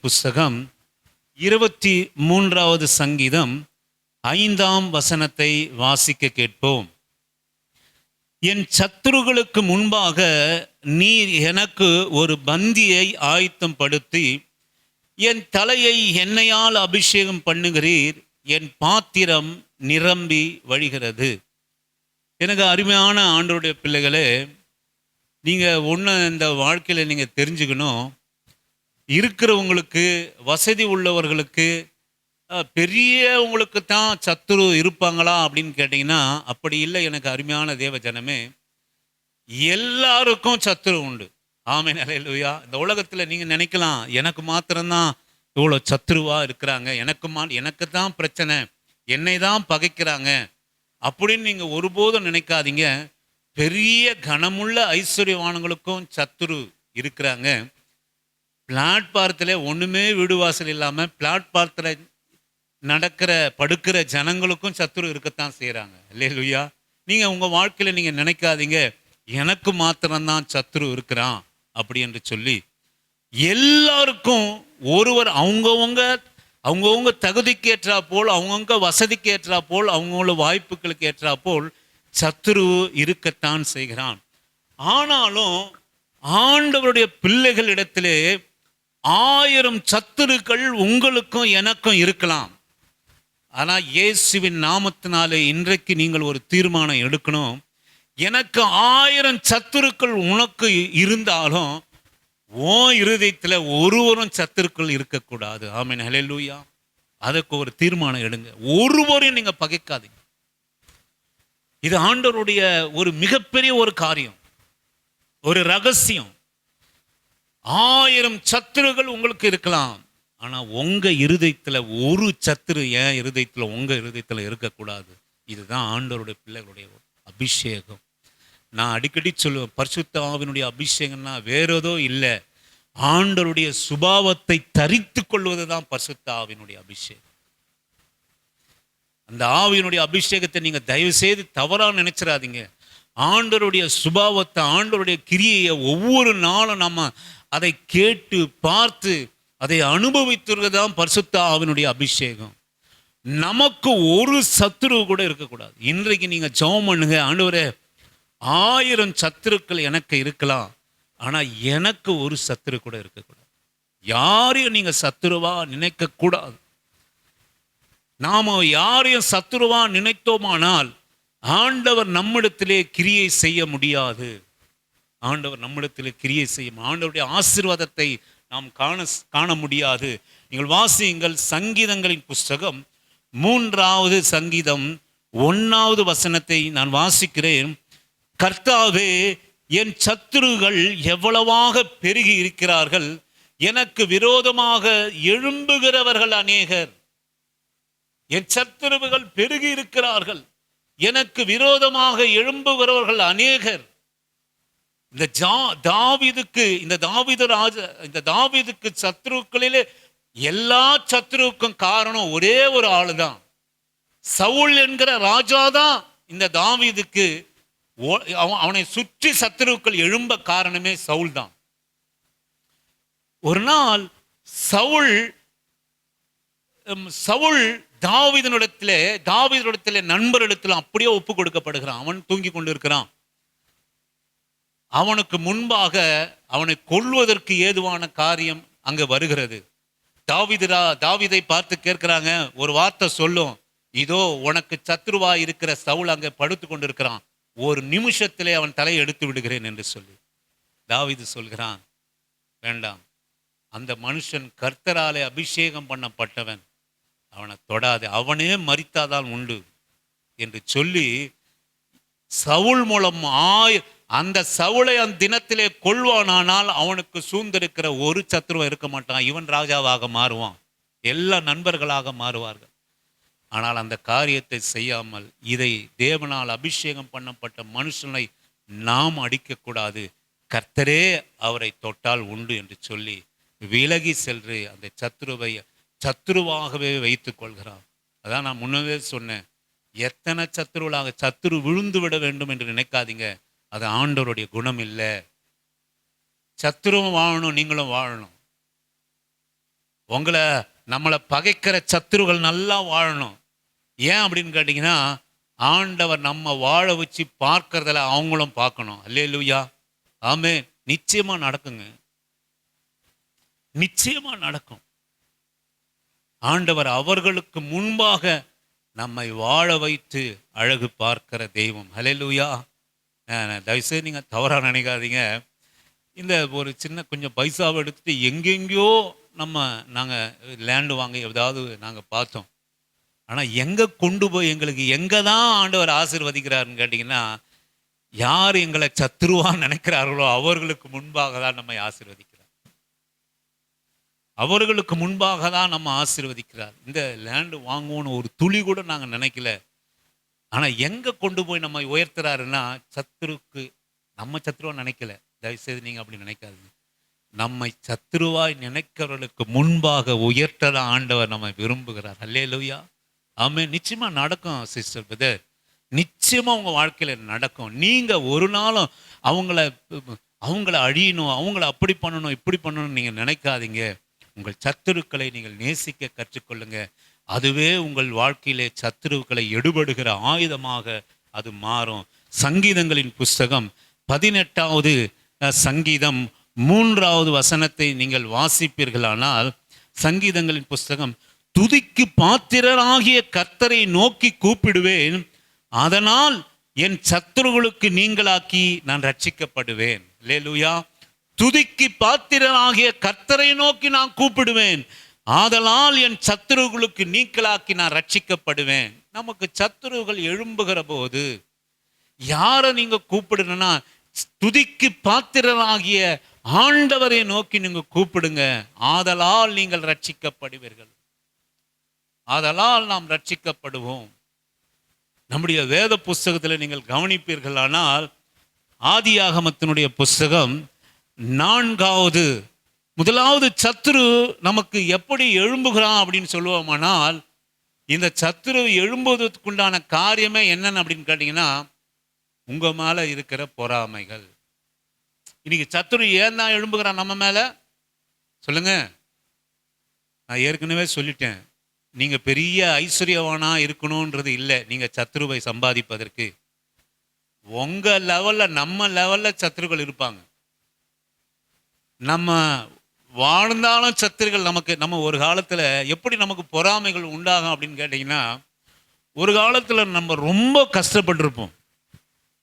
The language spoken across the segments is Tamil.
புஸ்தகம் 23வது சங்கீதம் 5ஆம் வசனத்தை வாசிக்க கேட்போம். என் சத்துருக்களுக்கு முன்பாக நீர் எனக்கு ஒரு பந்தியை ஆயத்தம் படுத்தி என் தலையை எண்ணெயால் அபிஷேகம் பண்ணுகிறீர், என் பாத்திரம் நிரம்பி வழிகிறது. எனக்கு அருமையான ஆண்டவருடைய பிள்ளைகளே, நீங்கள் ஒன்று இந்த வாழ்க்கையில் நீங்கள் தெரிஞ்சுக்கணும். இருக்கிறவங்களுக்கு, வசதி உள்ளவர்களுக்கு, பெரியவங்களுக்கு தான் சத்துரு இருப்பாங்களா அப்படின்னு கேட்டிங்கன்னா அப்படி இல்லை. எனக்கு அருமையான தேவ ஜனமே, எல்லாருக்கும் சத்துரு உண்டு. ஆமென், அல்லேலூயா. இந்த உலகத்தில் நீங்கள் நினைக்கலாம், எனக்கு மாத்திரம்தான் இவ்வளோ சத்துருவாக இருக்கிறாங்க, எனக்கு தான் பிரச்சனை, என்னை தான் பகைக்கிறாங்க அப்படின்னு நீங்கள் ஒருபோதும் நினைக்காதீங்க. பெரிய கனமுள்ள ஐஸ்வர்யவான்களுக்கும் சத்துரு இருக்கிறாங்க. பிளாட்பாரத்தில் ஒன்றுமே வீடு வாசல் இல்லாமல் பிளாட்பாரத்தில் நடக்கிற படுக்கிற ஜனங்களுக்கும் சத்துரு இருக்கத்தான் செய்கிறாங்க. அல்லேலூயா. நீங்கள் உங்கள் வாழ்க்கையில் நீங்கள் நினைக்காதீங்க எனக்கு மாத்திரம்தான் சத்துரு இருக்கிறான் அப்படி என்று சொல்லி. எல்லாருக்கும் ஒருவர் அவங்கவுங்க தகுதிக்கு ஏற்றா போல், அவங்கவுங்க வசதிக்கு ஏற்றா போல், அவங்களோட வாய்ப்புகளுக்கு ஏற்றா போல் சத்துரு இருக்கத்தான் செய்கிறான். ஆனாலும் ஆண்டவருடைய பிள்ளைகளிடத்திலே 1000 சத்துருக்கள் உங்களுக்கும் எனக்கும் இருக்கலாம். ஆனால் இயேசுவின் நாமத்தினாலே இன்றைக்கு நீங்கள் ஒரு தீர்மானம் எடுக்கணும். எனக்கு 1000 சத்துருக்கள் உனக்கு இருந்தாலும் உன் இருதயத்தில் ஒருவரும் சத்துருக்கள் இருக்கக்கூடாது. ஆமென், ஹல்லேலூயா. அதுக்கு ஒரு தீர்மானம் எடுங்க. ஒருவரையும் நீங்கள் பகைக்காதீங்க. இது ஆண்டவருடைய ஒரு மிகப்பெரிய ஒரு காரியம், ஒரு ரகசியம். 1000 சத்துருகள் உங்களுக்கு இருக்கலாம், ஆனால் உங்கள் இருதயத்தில் ஒரு சத்துரு என் இருதயத்தில் உங்கள் இருதயத்தில் இருக்கக்கூடாது. இதுதான் ஆண்டவருடைய பிள்ளைகளுடைய அபிஷேகம். நான் அடிக்கடி சொல்லுவேன், பரிசுத்த ஆவியினுடைய அபிஷேகம்னா வேற ஏதோ இல்லை, ஆண்டவருடைய சுபாவத்தை தரித்து கொள்வது தான் பரிசுத்த ஆவியினுடைய அபிஷேகம். அந்த ஆவியினுடைய அபிஷேகத்தை நீங்கள் தயவு செய்து தவறாக நினைச்சிடாதீங்க. ஆண்டவருடைய சுபாவத்தை, ஆண்டவருடைய கிரியையை ஒவ்வொரு நாளும் நம்ம அதை கேட்டு பார்த்து அதை அனுபவித்துதான் பரிசுத்த ஆவியினுடைய அபிஷேகம். நமக்கு ஒரு சத்துரு கூட இருக்கக்கூடாது. இன்றைக்கு நீங்க ஜெபம் பண்ணுங்க, ஆண்டவரே 1000 சத்துருக்கள் எனக்கு இருக்கலாம், ஆனா எனக்கு ஒரு சத்துரு கூட இருக்கக்கூடாது. யாரையும் நீங்க சத்துருவா நினைக்க கூடாது. நாம யாரையும் சத்துருவா நினைத்தோமானால் ஆண்டவர் நம்மிடத்திலே கிரியை செய்ய முடியாது. ஆண்டவர் நம்மிடத்திலே கிரியை செய்யும் ஆண்டவருடைய ஆசீர்வாதத்தை நாம் காண முடியாது. நீங்கள் வாசியுங்கள், சங்கீதங்களின் புஸ்தகம் 3வது சங்கீதம் 1வது வசனத்தை நான் வாசிக்கிறேன். கர்த்தாவே, என் சத்துருகள் எவ்வளவாக பெருகி இருக்கிறார்கள், எனக்கு விரோதமாக எழும்புகிறவர்கள் அநேகர். என் சத்துருவுகள் பெருகி இருக்கிறார்கள், எனக்கு விரோதமாக எழும்புகிறவர்கள் அநேகர். இந்த தாவீதுக்கு சத்துருக்களிலே எல்லா சத்துருவுக்கும் காரணம் ஒரே ஒரு ஆளு தான். சவுல் என்கிற ராஜாதான் இந்த தாவீதுக்கு, அவனை சுற்றி சத்துருக்கள் எழும்ப காரணமே சவுல் தான். ஒரு நாள் சவுல் தாவீதினிடத்திலே நண்பரிடத்தில் அப்படியே ஒப்பு கொடுக்கப்படுகிறான். அவன் தூங்கி கொண்டு இருக்கிறான். அவனுக்கு முன்பாக அவனை கொல்வதற்கு ஏதுவான காரியம் அங்க வருகிறது. தாவீதை பார்த்து கேட்கிறாங்க, ஒரு வார்த்தை சொல்லும், இதோ உனக்கு சத்ருவா இருக்கிற சவுல் அங்கே படுத்து கொண்டிருக்கிறான், ஒரு நிமிஷத்திலே அவன் தலையை எடுத்து விடுகிறேன் என்று சொல்லி தாவீது சொல்கிறான், வேண்டாம், அந்த மனுஷன் கர்த்தராலே அபிஷேகம் பண்ணப்பட்டவன், அவனை தொடாதே, அவனே மரித்தாதான் உண்டு என்று சொல்லி சவுல் மூலம் அந்த சவுளை அந்த தினத்திலே கொள்வானானால் அவனுக்கு சூழ்ந்திருக்கிற ஒரு சத்துருவம் இருக்க மாட்டான். இவன் ராஜாவாக மாறுவான், எல்லா நண்பர்களாக மாறுவார்கள். ஆனால் அந்த காரியத்தை செய்யாமல், இதை தேவனால் அபிஷேகம் பண்ணப்பட்ட மனுஷனை நாம் அடிக்கக்கூடாது, கர்த்தரே அவரை தொட்டால் உண்டு என்று சொல்லி விலகி சென்று அந்த சத்துருவாகவே வைத்துக் கொள்கிறான். அதான் நான் முன்னவே சொன்னேன், எத்தனை சத்துரு விழுந்து விட வேண்டும் என்று நினைக்காதீங்க. அது ஆண்டவருடைய குணம் இல்லை. சத்துருவும் வாழணும், நீங்களும் வாழணும். நம்மளை பகைக்கிற சத்துருகள் நல்லா வாழணும். ஏன் அப்படின்னு கேட்டிங்கன்னா, ஆண்டவர் நம்ம வாழ வச்சு பார்க்கறதில் அவங்களும் பார்க்கணும். அல்லேலூயா, ஆமென். நிச்சயமா நடக்குங்க, நிச்சயமா நடக்கும். ஆண்டவர் அவர்களுக்கு முன்பாக நம்மை வாழ வைத்து அழகு பார்க்கிற தெய்வம். அல்லேலூயா. தயவுசெய்து நீங்கள் தவறாக நினைக்காதீங்க. இந்த ஒரு சின்ன கொஞ்சம் பைசாவை எடுத்துட்டு எங்கெங்கேயோ நாங்கள் லேண்டு வாங்க ஏதாவது நாங்கள் பார்த்தோம். ஆனால் எங்கே கொண்டு போய் எங்களுக்கு எங்கே தான் ஆண்டவர் ஆசீர்வதிக்கிறாருன்னு கேட்டிங்கன்னா, யார் எங்களை சத்துருவான்னு நினைக்கிறார்களோ அவர்களுக்கு முன்பாக தான் நம்மை ஆசீர்வதிக்கிறார். அவர்களுக்கு முன்பாக தான் நம்ம ஆசீர்வதிக்கிறார். இந்த லேண்டு வாங்குவோன்னு ஒரு துளி கூட நாங்கள் நினைக்கல. ஆனால் எங்கே கொண்டு போய் நம்ம உயர்த்துறாருன்னா, நம்ம சத்துருவா நினைக்கல. தயவுசெய்து நீங்கள் அப்படி நினைக்காதீங்க. நம்மை சத்துருவாய் நினைக்கிறவர்களுக்கு முன்பாக உயர்த்ததான் ஆண்டவர் நம்மை விரும்புகிறார். அல்லேலூயா, ஆமென். நிச்சயமா நடக்கும் சிஸ்டர் பிரதர், நிச்சயமா உங்க வாழ்க்கையில நடக்கும். நீங்க ஒரு நாளும் அவங்கள அழியணும், அவங்கள அப்படி பண்ணணும் இப்படி பண்ணணும் நீங்க நினைக்காதீங்க. உங்கள் சத்துருக்களை நீங்கள் நேசிக்க கற்றுக்கொள்ளுங்க. அதுவே உங்கள் வாழ்க்கையிலே சத்துருக்களை எடுபடுகிற ஆயுதமாக அது மாறும். சங்கீதங்களின் புஸ்தகம் 18வது சங்கீதம் 3வது வசனத்தை நீங்கள் வாசிப்பீர்களானால், சங்கீதங்களின் புஸ்தகம், துதிக்கு பாத்திரராகிய கர்த்தரை நோக்கி கூப்பிடுவேன், அதனால் என் சத்துருகளுக்கு நீங்களாக்கி நான் ரட்சிக்கப்படுவேன். அல்லேலூயா. துதிக்கு பாத்திரராகிய கர்த்தரை நோக்கி நான் கூப்பிடுவேன், ஆதலால் என் சத்துருகளுக்கு நீங்களாக்கி நான் ரட்சிக்கப்படுவேன். நமக்கு சத்துருகள் எழும்புகிற போது யாரை நீங்க கூப்பிடுனா, துதிக்கு பாத்திரராகிய ஆண்டவரை நோக்கி நீங்க கூப்பிடுங்க, ஆதலால் நீங்கள் ரட்சிக்கப்படுவீர்கள். ஆதலால் நாம் ரட்சிக்கப்படுவோம். நம்முடைய வேத புஸ்தகத்தில் நீங்கள் கவனிப்பீர்களானால், ஆதியாகமத்தினுடைய புஸ்தகம் 4வது சத்துரு நமக்கு எப்படி எழும்புகிறான் அப்படின்னு சொல்லுவோமானால், இந்த சத்துரு எழும்புவதற்குண்டான காரியமே என்னன்னு அப்படின்னு கேட்டீங்கன்னா, உங்க மேல இருக்கிற பொறாமைகள். இன்னைக்கு சத்துரு ஏன் தான் எழும்புகிறான் நம்ம மேல சொல்லுங்க? நான் ஏற்கனவே சொல்லிட்டேன், நீங்க பெரிய ஐஸ்வர்யவானா இருக்கணும்ன்றது இல்லை நீங்க சத்துருவை சம்பாதிப்பதற்கு. உங்க லெவல்ல நம்ம லெவல்ல சத்துருக்கள் இருப்பாங்க. நம்ம வாழ்ந்தாலும் சத்துருக்கள் நம்ம ஒரு காலத்துல எப்படி நமக்கு பொறாமைகள் உண்டாகும் அப்படின்னு கேட்டீங்கன்னா, ஒரு காலத்துல நம்ம ரொம்ப கஷ்டப்பட்டிருப்போம்,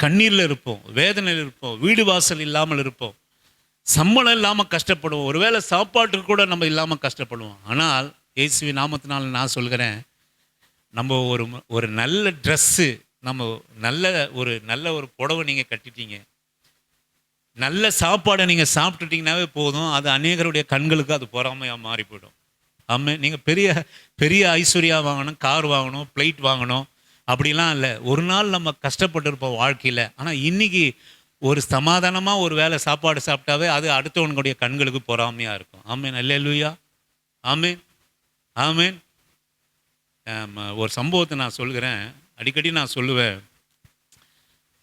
கண்ணீர்ல இருப்போம், வேதனையில் இருப்போம், வீடு வாசல் இல்லாமல் இருப்போம், சம்பளம் இல்லாமல் கஷ்டப்படுவோம், ஒருவேளை சாப்பாட்டுக்கு கூட நம்ம இல்லாமல் கஷ்டப்படுவோம். ஆனால் இயேசுவின் நாமத்தினால நான் சொல்கிறேன், நம்ம ஒரு நல்ல ட்ரெஸ்ஸு, நம்ம நல்ல ஒரு புடவை நீங்கள் கட்டிட்டீங்க, நல்ல சாப்பாடை நீங்கள் சாப்பிட்டுட்டீங்கன்னாவே போதும், அது அநேகருடைய கண்களுக்கு அது பொறாமையாக மாறி போயிடும். ஆமாம். நீங்கள் பெரிய பெரிய ஐஸ்வர்யா வாங்கணும், கார் வாங்கணும், பிளைட் வாங்கணும் அப்படிலாம் இல்லை. ஒரு நாள் நம்ம கஷ்டப்பட்டுருப்போம் வாழ்க்கையில். ஆனால் இன்னைக்கு ஒரு சமாதானமாக ஒரு வேளை சாப்பாடு சாப்பிட்டாவே அது அடுத்தவனுடைய கண்களுக்கு பொறாமையாக இருக்கும். ஆமேன். அல்லேலூயா, ஆமேன், ஆமேன். ஒரு சம்பவத்தை நான் சொல்கிறேன், அடிக்கடி நான் சொல்லுவேன்.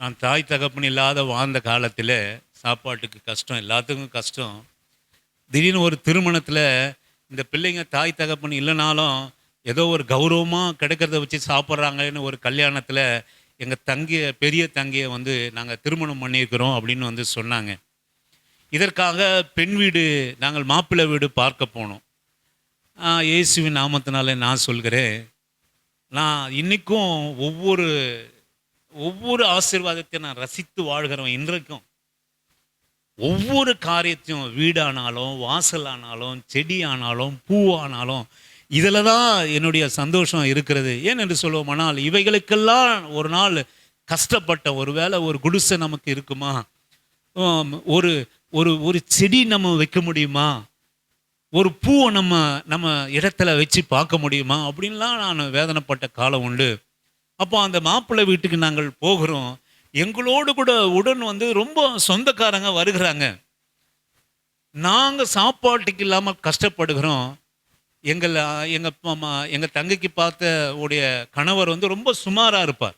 நான் தாய் தகப்பன் இல்லாத வாழ்ந்த காலத்தில் சாப்பாட்டுக்கு கஷ்டம், எல்லாத்துக்கும் கஷ்டம். திடீர்னு ஒரு திருமணத்தில் இந்த பிள்ளைங்க தாய் தகப்பன் இல்லைனாலும் ஏதோ ஒரு கௌரவமாக கிடைக்கிறத வச்சு சாப்பிட்றாங்கன்னு ஒரு கல்யாணத்தில் எங்கள் பெரிய தங்கையை நாங்கள் திருமணம் பண்ணியிருக்கிறோம் அப்படின்னு சொன்னாங்க. இதற்காக பெண் வீடு, நாங்கள் மாப்பிள்ளை வீடு பார்க்க போனோம். இயேசுவின் நாமத்தினால நான் சொல்கிறேன், நான் இன்றைக்கும் ஒவ்வொரு ஆசீர்வாதத்தையும் நான் ரசித்து வாழ்கிறவன். இன்றைக்கும் ஒவ்வொரு காரியத்தையும், வீடானாலும் வாசல் ஆனாலும் செடி ஆனாலும் பூவானாலும் இதில் தான் என்னுடைய சந்தோஷம் இருக்கிறது. ஏன் என்று சொல்லுவோமானால், இவைகளுக்கெல்லாம் ஒரு நாள் கஷ்டப்பட்ட, ஒரு வேளை ஒரு குடிசை நமக்கு இருக்குமா, ஒரு ஒரு ஒரு செடி நம்ம வைக்க முடியுமா, ஒரு பூவை நம்ம இடத்துல வச்சு பார்க்க முடியுமா அப்படின்லாம் நான் வேதனைப்பட்ட காலம் உண்டு. அப்போ அந்த மாப்பிள்ளை வீட்டுக்கு நாங்கள் போகிறோம். எங்களோடு கூட உடன் ரொம்ப சொந்தக்காரங்க வருகிறாங்க. நாங்கள் சாப்பாட்டுக்கு இல்லாமல் கஷ்டப்படுகிறோம். எங்கள் தங்கைக்கு பார்த்த உடைய கணவர் ரொம்ப சுமாராக இருப்பார்,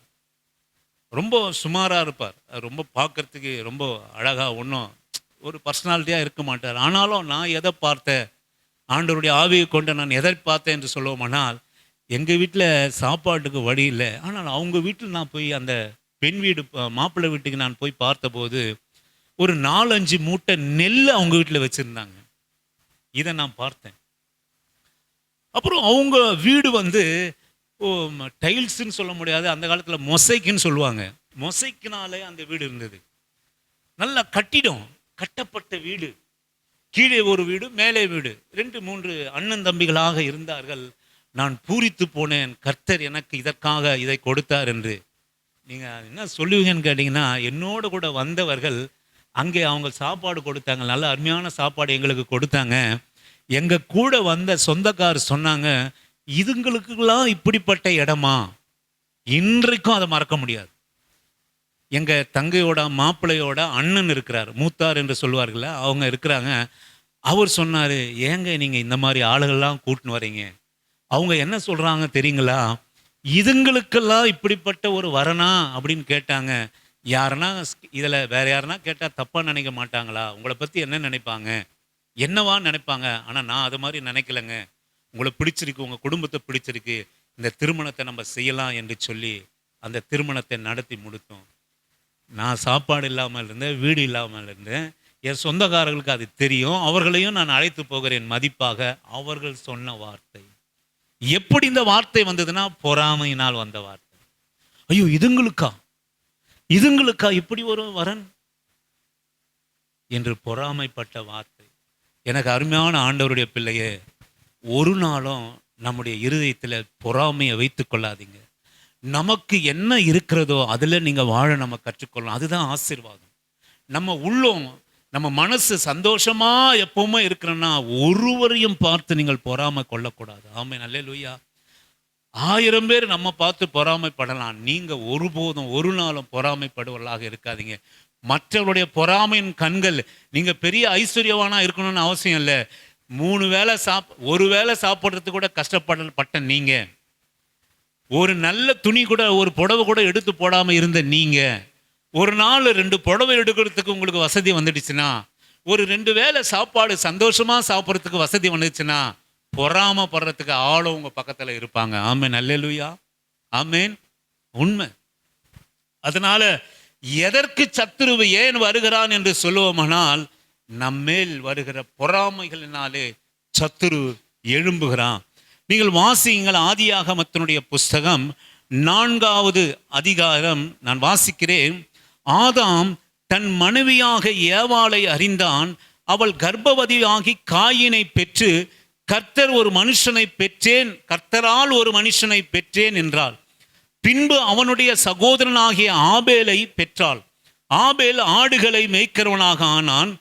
ரொம்ப சுமாராக இருப்பார். ரொம்ப பார்க்கறதுக்கு ரொம்ப அழகாக, ஒன்றும் ஒரு பர்சனாலிட்டியாக இருக்க மாட்டார். ஆனாலும் நான் எதை பார்த்தேன், ஆண்டவருடைய ஆவியை கொண்டு நான் எதிர்பார்த்தேன் என்று சொல்லுவோமானால், எங்கள் வீட்டில் சாப்பாட்டுக்கு வழி இல்லை. ஆனால் அவங்க வீட்டில் நான் போய் அந்த பெண் வீடு மாப்பிள்ளை வீட்டுக்கு நான் போய் பார்த்தபோது ஒரு 4-5 மூட்டை நெல் அவங்க வீட்டில் வச்சுருந்தாங்க. இதை நான் பார்த்தேன். அப்புறம் அவங்க வீடு வந்து டைல்ஸுன்னு சொல்ல முடியாது, அந்த காலத்தில் மொசைக்குன்னு சொல்லுவாங்க. மொசைக்கினாலே அந்த வீடு இருந்தது. நல்ல கட்டிடம், கட்டப்பட்ட வீடு. கீழே ஒரு வீடு, மேலே வீடு. 2-3 அண்ணன் தம்பிகளாக இருந்தார்கள். நான் பூரித்து போனேன், கர்த்தர் எனக்கு இதற்காக இதை கொடுத்தார் என்று. நீங்கள் என்ன சொல்லுவீங்கன்னு கேட்டிங்கன்னா, என்னோட கூட வந்தவர்கள் அங்கே அவங்க சாப்பாடு கொடுத்தாங்க, நல்ல அருமையான சாப்பாடு எங்களுக்கு கொடுத்தாங்க. எங்கள் கூட வந்த சொந்தக்காரர் சொன்னாங்க, இதுங்களுக்கெல்லாம் இப்படிப்பட்ட இடமா? இன்றைக்கும் அதை மறக்க முடியாது. எங்கள் தங்கையோட மாப்பிள்ளையோட அண்ணன் இருக்கிறார், மூத்தார் என்று சொல்லுவார்கள, அவங்க இருக்கிறாங்க. அவர் சொன்னார், ஏங்க நீங்கள் இந்த மாதிரி ஆளுகள்லாம் கூட்டின்னு வரீங்க? அவங்க என்ன சொல்கிறாங்க தெரியுங்களா? இதுங்களுக்கெல்லாம் இப்படிப்பட்ட ஒரு வரனா அப்படின்னு கேட்டாங்க. யாருன்னா இதில் வேற யாருன்னா கேட்டால் தப்பாக நினைக்க மாட்டாங்களா? உங்களை பற்றி என்ன நினைப்பாங்க, என்னவா நினைப்பாங்க? ஆனால் நான் அது மாதிரி நினைக்கலைங்க. உங்களை பிடிச்சிருக்கு, உங்கள் குடும்பத்தை பிடிச்சிருக்கு, இந்த திருமணத்தை நம்ம செய்யலாம் என்று சொல்லி அந்த திருமணத்தை நடத்தி முடித்தோம். நான் சாப்பாடு இல்லாமல் இருந்தேன், வீடு இல்லாமல் இருந்தேன். என் சொந்தக்காரர்களுக்கு அது தெரியும். அவர்களையும் நான் அழைத்து போகிறேன் மதிப்பாக. அவர்கள் சொன்ன வார்த்தை எப்படி இந்த வார்த்தை வந்ததுன்னா, பொறாமையினால் வந்த வார்த்தை. ஐயோ, இதுங்களுக்கா இப்படி ஒரு வரன் என்று பொறாமைப்பட்ட வார்த்தை. எனக்கு அருமையான ஆண்டவருடைய பிள்ளையே, ஒரு நாளும் நம்முடைய இருதயத்தில் பொறாமையை வைத்து கொள்ளாதீங்க. நமக்கு என்ன இருக்கிறதோ அதில் நீங்கள் வாழ நம்ம கற்றுக்கொள்ளணும். அதுதான் ஆசீர்வாதம். நம்ம உள்ளம், நம்ம மனசு சந்தோஷமா எப்பவுமே இருக்கிறோன்னா ஒருவரையும் பார்த்து நீங்கள் பொறாமை கொள்ளக்கூடாது. ஆமென், அல்லேலூயா. 1000 பேர் நம்ம பார்த்து பொறாமைப்படலாம். நீங்க ஒருபோதும் ஒரு நாளும் பொறாமைப்படுவர்களாக இருக்காதீங்க. மற்றவருடைய பொறாமையின் கண்கள், நீங்க பெரிய ஐஸ்வர்யவானா இருக்கணும்னு அவசியம் இல்லை. 3 வேளை ஒரு வேளை சாப்பிட்றதுக்கு கூட கஷ்டப்பட்ட நீங்க, ஒரு நல்ல துணி கூட, ஒரு புடவை கூட எடுத்து போடாம இருந்த நீங்க, ஒரு நாள் 2 புடவை எடுக்கிறதுக்கு உங்களுக்கு வசதி வந்துடுச்சுன்னா, ஒரு 2 வேளை சாப்பாடு சந்தோஷமா சாப்பிட்றதுக்கு வசதி வந்துடுச்சுன்னா, பொறாமப்படுறதுக்கு ஆளும் உங்க பக்கத்துல இருப்பாங்க. ஆமென், அல்லேலூயா, ஆமென். உண்மை. அதனால எதற்கு சத்துருவு ஏன் வருகிறான் என்று சொல்லுவோமானால், நம்மேல் வருகிற பொறாமைகளினாலே சத்துரு எழும்புகிறான். நீங்கள் வாசியுங்கள், ஆதியாகமத்தினுடைய புஸ்தகம் 4வது அதிகாரம் நான் வாசிக்கிறேன். ஆதாம் தன் மனைவியாக ஏவாளை அறிந்தான். அவள் கர்ப்பவதியாகி காயினை பெற்று, கர்த்தர் ஒரு மனுஷனை பெற்றேன், கர்த்தரால் ஒரு மனுஷனை பெற்றேன் என்றாள். பின்பு அவனுடைய சகோதரனாகிய ஆபேலை பெற்றாள். ஆபேல் ஆடுகளை மேய்க்கிறவனாக ஆனான்.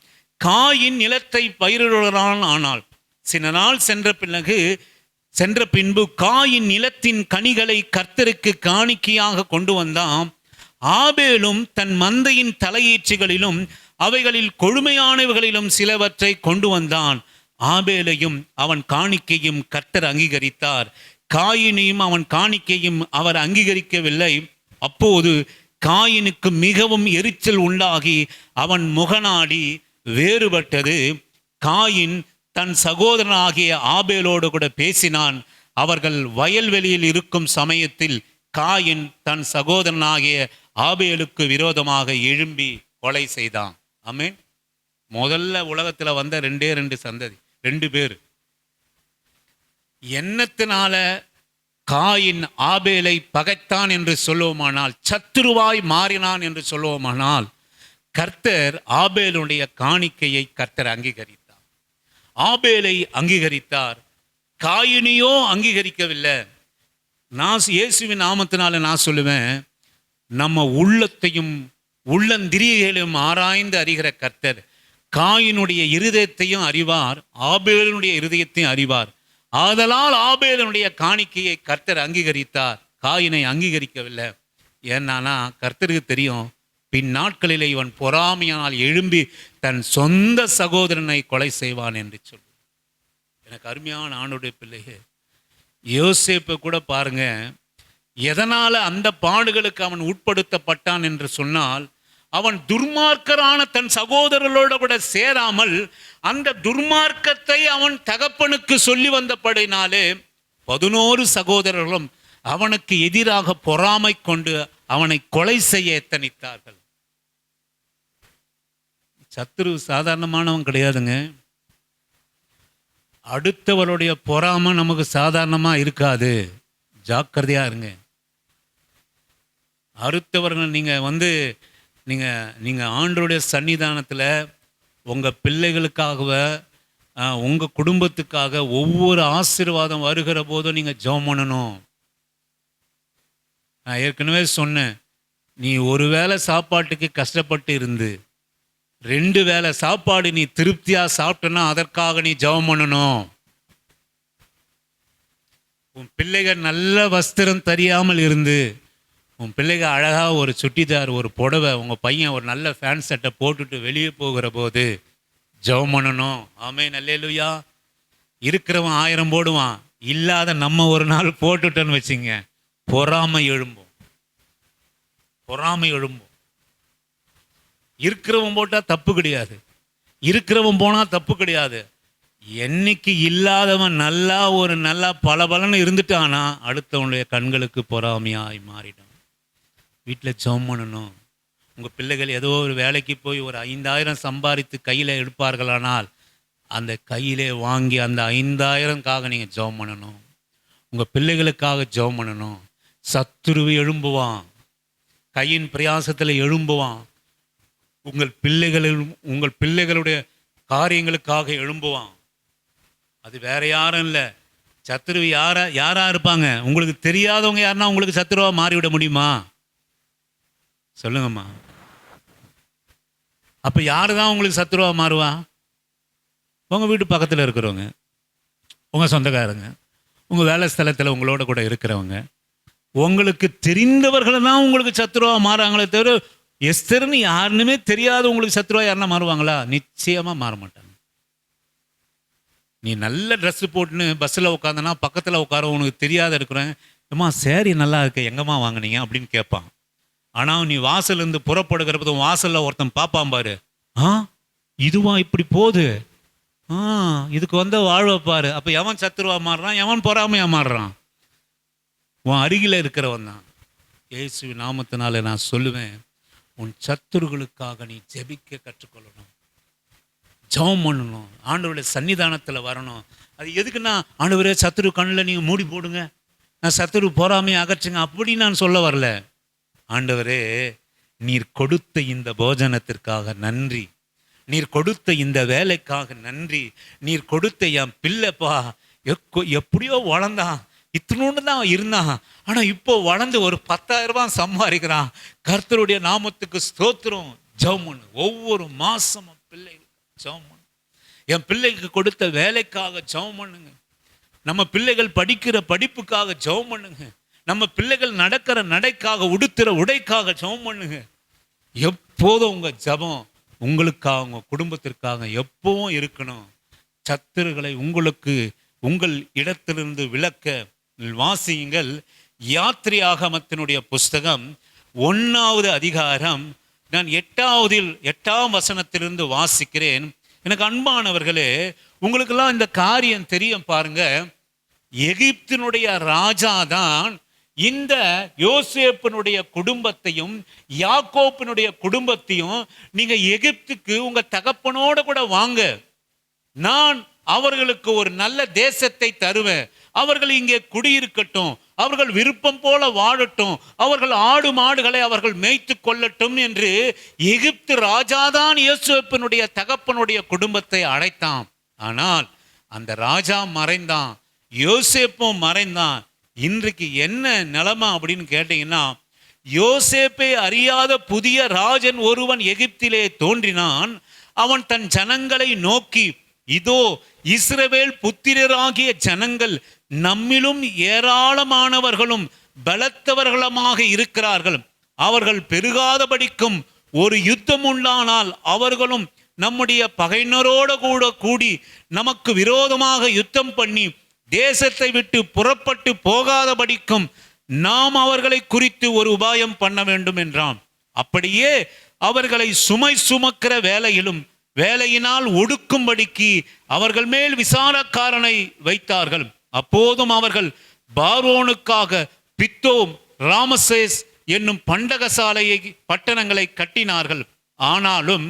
காயின் நிலத்தை பயிரிடுவரான் ஆனாள். சில நாள் சென்ற பின்பு காயின் நிலத்தின் கனிகளை கர்த்தருக்கு காணிக்கையாக கொண்டு வந்தான். ஆபேலும் தன் மந்தையின் தலையீச்சுகளிலும் அவைகளில் கொழுமையானவைகளிலும் சிலவற்றை கொண்டு வந்தான். ஆபேலையும் அவன் காணிக்கையும் கர்த்தர் அங்கீகரித்தார். காயினையும் அவன் காணிக்கையும் அவர் அங்கீகரிக்கவில்லை. அப்போது காயினுக்கு மிகவும் எரிச்சல் உண்டாகி அவன் முகநாடி வேறுபட்டது. காயின் தன் சகோதரனாகிய ஆபேலோடு கூட பேசினான். அவர்கள் வயல்வெளியில் இருக்கும் சமயத்தில் காயின் தன் சகோதரனாகிய ஆபேலுக்கு விரோதமாக எழும்பி கொலை செய்தான். ஆமென். முதல்ல உலகத்தில் வந்த 2 சந்ததி, 2 பேர். எண்ணத்தினால காயின் ஆபேலை பகைத்தான் என்று சொல்லுவோமானால், சத்துருவாய் மாறினான் என்று சொல்லுவோமானால், கர்த்தர் ஆபேலுடைய காணிக்கையை கர்த்தர் அங்கீகரித்தார். ஆபேலை அங்கீகரித்தார், காயினையோ அங்கீகரிக்கவில்லை. நான் இயேசுவின் நாமத்தினால நான் சொல்லுவேன், நம்ம உள்ளத்தையும் உள்ளந்திரியைகளையும் ஆராய்ந்து அறிகிற கர்த்தர் காயினுடைய இருதயத்தையும் அறிவார், ஆபேலுடைய இருதயத்தையும் அறிவார். ஆதலால் ஆபேலுடைய காணிக்கையை கர்த்தர் அங்கீகரித்தார், காயினை அங்கீகரிக்கவில்லை. ஏன்னா கர்த்தருக்கு தெரியும், பின் நாட்களிலே இவன் பொறாமையானால் எழும்பி தன் சொந்த சகோதரனை கொலை செய்வான் என்று சொல்லி. எனக்கு அருமையான ஆணுடைய பிள்ளையே, யோசேப்பை கூட பாருங்க, எதனால அந்த பாடுகளுக்கு அவன் உட்படுத்தப்பட்டான் என்று சொன்னால், அவன் துர்மார்க்கரான தன் சகோதரர்களோட கூட சேராமல் அந்த துர்மார்க்கத்தை அவன் தகப்பனுக்கு சொல்லி வந்தபடினாலே 11 சகோதரர்களும் அவனுக்கு எதிராக பொறாமை கொண்டு அவனை கொலை செய்ய எத்தனித்தார்கள். சத்துரு சாதாரணமானவன் கிடையாதுங்க. அடுத்தவருடைய பொறாமை நமக்கு சாதாரணமா இருக்காது. ஜாக்கிரதையா இருங்க. அடுத்தவர்கள் நீங்க ஆண்டவருடைய சன்னிதானத்தில் உங்க பிள்ளைகளுக்காக உங்க குடும்பத்துக்காக ஒவ்வொரு ஆசீர்வாதம் வருகிற போதும் நீங்க ஜெபம் பண்ணணும். நான் ஏற்கனவே சொன்னேன், நீ ஒரு வேளை சாப்பாட்டுக்கு கஷ்டப்பட்டு இருந்து 2 வேளை சாப்பாடு நீ திருப்தியா சாப்பிட்டனா அதற்காக நீ ஜெபம் பண்ணணும். உன் பிள்ளைகள் நல்ல வஸ்திரம் தெரியாமல் இருந்து, உன் பிள்ளைகள் அழகா ஒரு சுட்டிதார், ஒரு புடவை, உங்க பையன் ஒரு நல்ல ஃபேன் சட்டை போட்டுட்டு வெளியே போகிற போது ஜெபம் பண்ணணும். ஆமென், அல்லேலூயா. இருக்கிறவன் 1000 போடுவான், இல்லாத நம்ம ஒரு நாள் போட்டுட்டோன்னு வச்சுங்க, பொறாமை எழும்பும். இருக்கிறவன் போட்டா தப்பு கிடையாது, இருக்கிறவன் போனா தப்பு கிடையாது. என்னைக்கு இல்லாதவன் நல்லா பலபலன்னு இருந்துட்டானா அடுத்தவனுடைய கண்களுக்கு பொறாமையாய் மாறிடும். வீட்டில் ஜெபம் பண்ணணும். உங்கள் பிள்ளைகள் ஏதோ ஒரு வேலைக்கு போய் ஒரு 5000 சம்பாதித்து கையில் எடுப்பார்களானால் அந்த கையிலே வாங்கி அந்த 5000க்காக நீங்கள் ஜெபம் பண்ணணும். உங்கள் பிள்ளைகளுக்காக ஜெபம் பண்ணணும். சத்துருவு எழும்புவான், கையின் பிரயாசத்தில் எழும்புவான். உங்கள் பிள்ளைகளுடைய காரியங்களுக்காக எழும்புவான். அது வேற யாரும் இல்லை. சத்துருவு யாரா இருப்பாங்க? உங்களுக்கு தெரியாதவங்க யாருன்னா உங்களுக்கு சத்துருவா மாறிவிட முடியுமா? சொல்லுங்கம்மா. அப்ப யாரு தான் உங்களுக்கு சத்துருவா மாறுவா? உங்க வீட்டு பக்கத்தில் இருக்கிறவங்க, உங்க சொந்தக்காரங்க, உங்க வேலை ஸ்தலத்தில் உங்களோட கூட இருக்கிறவங்க, உங்களுக்கு தெரிந்தவர்கள் தான் உங்களுக்கு சத்துருவா மாறாங்களே தவிர எஸ்தர்னு யாருன்னுமே தெரியாத உங்களுக்கு சத்துருவா யாருன்னா மாறுவாங்களா? நிச்சயமா மாற மாட்டாங்க. நீ நல்ல ட்ரெஸ் போட்டுன்னு பஸ்ஸில் உட்காந்தனா பக்கத்தில் உட்கார உனக்கு தெரியாத இருக்கிறேன், அம்மா சேரி நல்லா இருக்கு, எங்கம்மா வாங்கினீங்க அப்படின்னு கேட்பான். ஆனால் நீ வாசல்லேருந்து புறப்படுகிறப்ப வாசலில் ஒருத்தன் பார்ப்பான் பாரு, இதுவா இப்படி போகுது, இதுக்கு வாழ்வை பாரு. அப்போ எவன் சத்துருவா மாறுறான், எவன் பொறாமையா மாறுறான்? உன் அருகில் இருக்கிறவன் தான். இயேசுவின் நாமத்தினால நான் சொல்லுவேன், உன் சத்துருகளுக்காக நீ ஜெபிக்க கற்றுக்கொள்ளணும், ஜெபம் பண்ணணும், ஆண்டவருடைய சன்னிதானத்தில் வரணும். அது எதுக்குன்னா, ஆண்டவரே சத்துரு கண்ணில் நீங்கள் மூடி போடுங்க, நான் சத்துரு பொறாமையை அகற்றுங்க அப்படின்னு நான் சொல்ல வரல. ஆண்டவரே, நீர் கொடுத்த இந்த போஜனத்திற்காக நன்றி, நீர் கொடுத்த இந்த வேலைக்காக நன்றி, நீர் கொடுத்த என் பிள்ளைப்பா எப்படியோ வளர்ந்தான், இத்தினோண்டு தான் இருந்தான், ஆனால் இப்போ வளர்ந்து ஒரு 10,000 ரூபாய் சம்பாதிக்கிறான். கர்த்தருடைய நாமத்துக்கு ஸ்தோத்திரம். ஜெபம் பண்ணு. ஒவ்வொரு மாசமும் பிள்ளைகளுக்கு ஜெபம் பண்ணு. என் பிள்ளைக்கு கொடுத்த வேலைக்காக ஜெபம் பண்ணுங்க. நம்ம பிள்ளைகள் படிக்கிற படிப்புக்காக ஜெபம் பண்ணுங்க. நம்ம பிள்ளைகள் நடக்கிற நடைக்காக, உடுத்துற உடைக்காக ஜெபம் பண்ணுங்க. எப்போதும் உங்க ஜெபம் உங்களுக்காக, உங்க குடும்பத்திற்காக எப்பவும் இருக்கணும். சத்துருகளை உங்கள் இடத்திலிருந்து விலக்க வாசியுங்கள். யாத்திரையாகமத்தினுடைய புஸ்தகம் 1வது அதிகாரம், நான் 8ஆம் வசனத்திலிருந்து வாசிக்கிறேன். எனக்கு அன்பானவர்களே, உங்களுக்கெல்லாம் இந்த காரியம் தெரியும் பாருங்க. எகிப்தினுடைய ராஜா தான் இந்த யோசேப்பினுடைய குடும்பத்தையும் யாக்கோப்பினுடைய குடும்பத்தையும், நீங்க எகிப்துக்கு உங்க தகப்பனோட கூட வாங்க, நான் அவர்களுக்கு ஒரு நல்ல தேசத்தை தருவேன், அவர்கள் இங்கே குடியிருக்கட்டும், அவர்கள் விருப்பம் போல வாழட்டும், அவர்கள் ஆடு மாடுகளை அவர்கள் மேய்த்து கொள்ளட்டும் என்று எகிப்து ராஜாதான் யோசேப்பினுடைய தகப்பனுடைய குடும்பத்தை அழைத்தான். ஆனால் அந்த ராஜா மறைந்தான், யோசேப்பும் மறைந்தான். இன்றைக்கு என்ன நிலைமை அப்படின்னு கேட்டீங்கன்னா, யோசேப்பை அறியாத புதிய ராஜன் ஒருவன் எகிப்திலே தோன்றினான். அவன் தன் ஜனங்களை நோக்கி, இதோ இஸ்ரவேல் புத்திரராகிய ஜனங்கள் நம்மிலும் ஏராளமானவர்களும் பலத்தவர்களுமாக இருக்கிறார்கள். அவர்கள் பெருகாதபடிக்கும் ஒரு யுத்தம் உண்டானால் அவர்களும் நம்முடைய பகைஞரோடு கூட கூடி நமக்கு விரோதமாக யுத்தம் பண்ணி தேசத்தை விட்டு புறப்பட்டு போகாதபடிக்கும் நாம் அவர்களை குறித்து ஒரு உபாயம் பண்ண வேண்டும் என்றான். அப்படியே அவர்களை சுமை சுமக்கிற வேலையிலும் வேலையினால் ஒடுக்கும்படிக்கு அவர்கள் மேல் விசாரக்காரனை வைத்தார்கள். அப்போதும் அவர்கள் பார்வோனுக்காக பித்தோம் ராமசேஸ் என்னும் பண்டகசாலையை பட்டணங்களை கட்டினார்கள். ஆனாலும்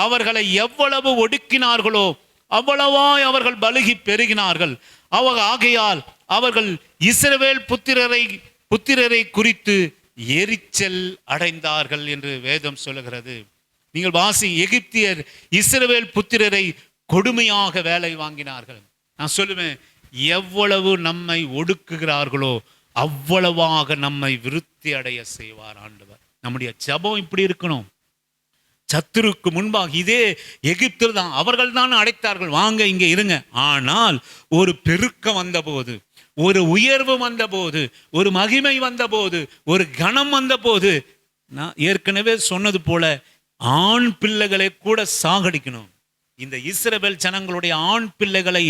அவர்களை எவ்வளவு ஒடுக்கினார்களோ அவ்வளவாய் அவர்கள் பலுகி பெருகினார்கள். ஆகையால் அவர்கள் இஸ்ரவேல் புத்திரரை குறித்து எரிச்சல் அடைந்தார்கள் என்று வேதம் சொல்லுகிறது. நீங்கள் வாசி, எகிப்தியர் இஸ்ரவேல் புத்திரரை கொடுமையாக வேலை வாங்கினார்கள். நான் சொல்லுவேன், எவ்வளவு நம்மை ஒடுக்குகிறார்களோ அவ்வளவாக நம்மை விருத்தி அடைய செய்வார் ஆண்டவர். நம்முடைய ஜெபம் இப்படி இருக்கணும். சத்துருக்கு முன்பாக இதே எகிப்தில் தான் அவர்கள் தான் அடைத்தார்கள், வாங்க இங்க இருங்க. ஆனால் ஒரு பெருக்கம் வந்தபோது, ஒரு உயர்வு வந்தபோது, ஒரு மகிமை வந்தபோது, ஒரு கணம் வந்தபோது, நான் ஏற்கனவே சொன்னது போல ஆண் பிள்ளைகளை கூட சாகடிக்கணும். இந்த இஸ்ரவேல் ஜனங்களுடைய ஆண் பிள்ளைகளை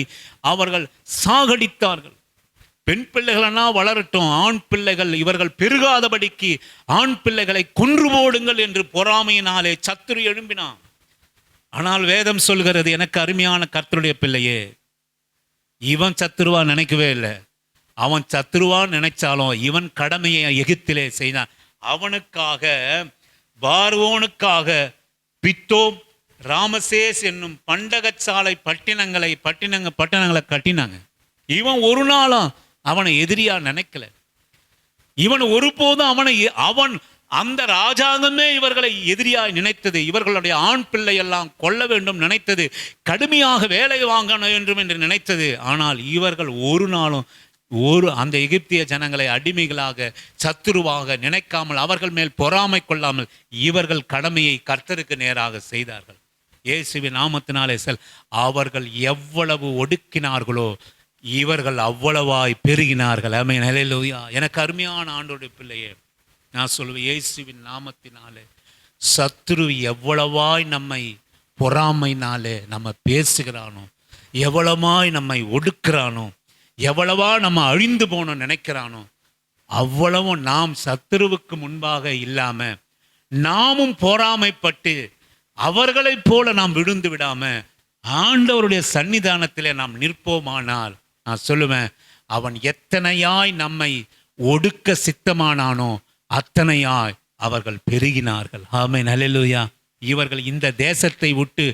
அவர்கள் சாகடித்தார்கள். பெண் பிள்ளைகளா வளரட்டும், ஆண் பிள்ளைகள் இவர்கள் பெருகாதபடிக்கு ஆண் பிள்ளைகளை கொன்று போடுங்கள் என்று பொறாமையினாலே சத்துரு எழும்பினான். ஆனால் வேதம் சொல்கிறது, எனக்கு அருமையான கர்த்தருடைய பிள்ளையே, இவன் சத்துருவா நினைக்கவே இல்லை. அவன் சத்துருவா நினைச்சாலும் இவன் கடமையை எகிப்திலே செய்தான். அவனுக்காக பார்வோனுக்காக பித்தோம் ராமசேஸ் என்னும் பண்டகசாலை பட்டணங்களை கட்டினாங்க. இவன் ஒரு நாளும் அவனை எதிரியா நினைக்கல. இவன் ஒருபோதும் அவன் அந்த ராஜாங்கமே இவர்களை எதிரியாய் நினைத்தது. இவர்களுடைய ஆண் பிள்ளை எல்லாம் கொல்ல வேண்டும் நினைத்தது. கடுமையாக வேலை வாங்க வேண்டும் என்று நினைத்தது. ஆனால் இவர்கள் ஒரு நாளும் அந்த எகிப்திய ஜனங்களை அடிமைகளாக சத்துருவாக நினைக்காமல், அவர்கள் மேல் பொறாமை கொள்ளாமல் இவர்கள் கடமையை கர்த்தருக்கு நேராக செய்தார்கள். இயேசுவின் நாமத்தினாலே அவர்கள் எவ்வளவு ஒடுக்கினார்களோ இவர்கள் அவ்வளவாய் பெருகினார்கள். ஆமென், ஹல்லேலூயா. எனக்கு அருமையான ஆண்டவருடைய பிள்ளையே, நான் சொல்லுவேன், இயேசுவின் நாமத்தினாலே சத்துரு எவ்வளவாய் நம்மை பொறாமைனாலே நம்ம பேசுகிறானோ, எவ்வளவாய் நம்மை ஒடுக்கிறானோ, எவ்வளவா நம்ம அழிந்து போனோம் நினைக்கிறானோ, அவ்வளவும் நாம் சத்துருவுக்கு முன்பாக இல்லாம நாமும் பொறாமைப்பட்டு அவர்களைப் போல நாம் விழுந்து விடாம ஆண்டவருடைய சன்னிதானத்திலே நாம் நிற்போமானால், நான் சொல்லுவேன், அவன் எத்தனையாய் நம்மை ஒடுக்க சித்தமானானோ அத்தனையாய் அவர்கள் பெருகினார்கள். ஆமென், ஹல்லேலூயா. இவர்கள் இந்த தேசத்தை விட்டு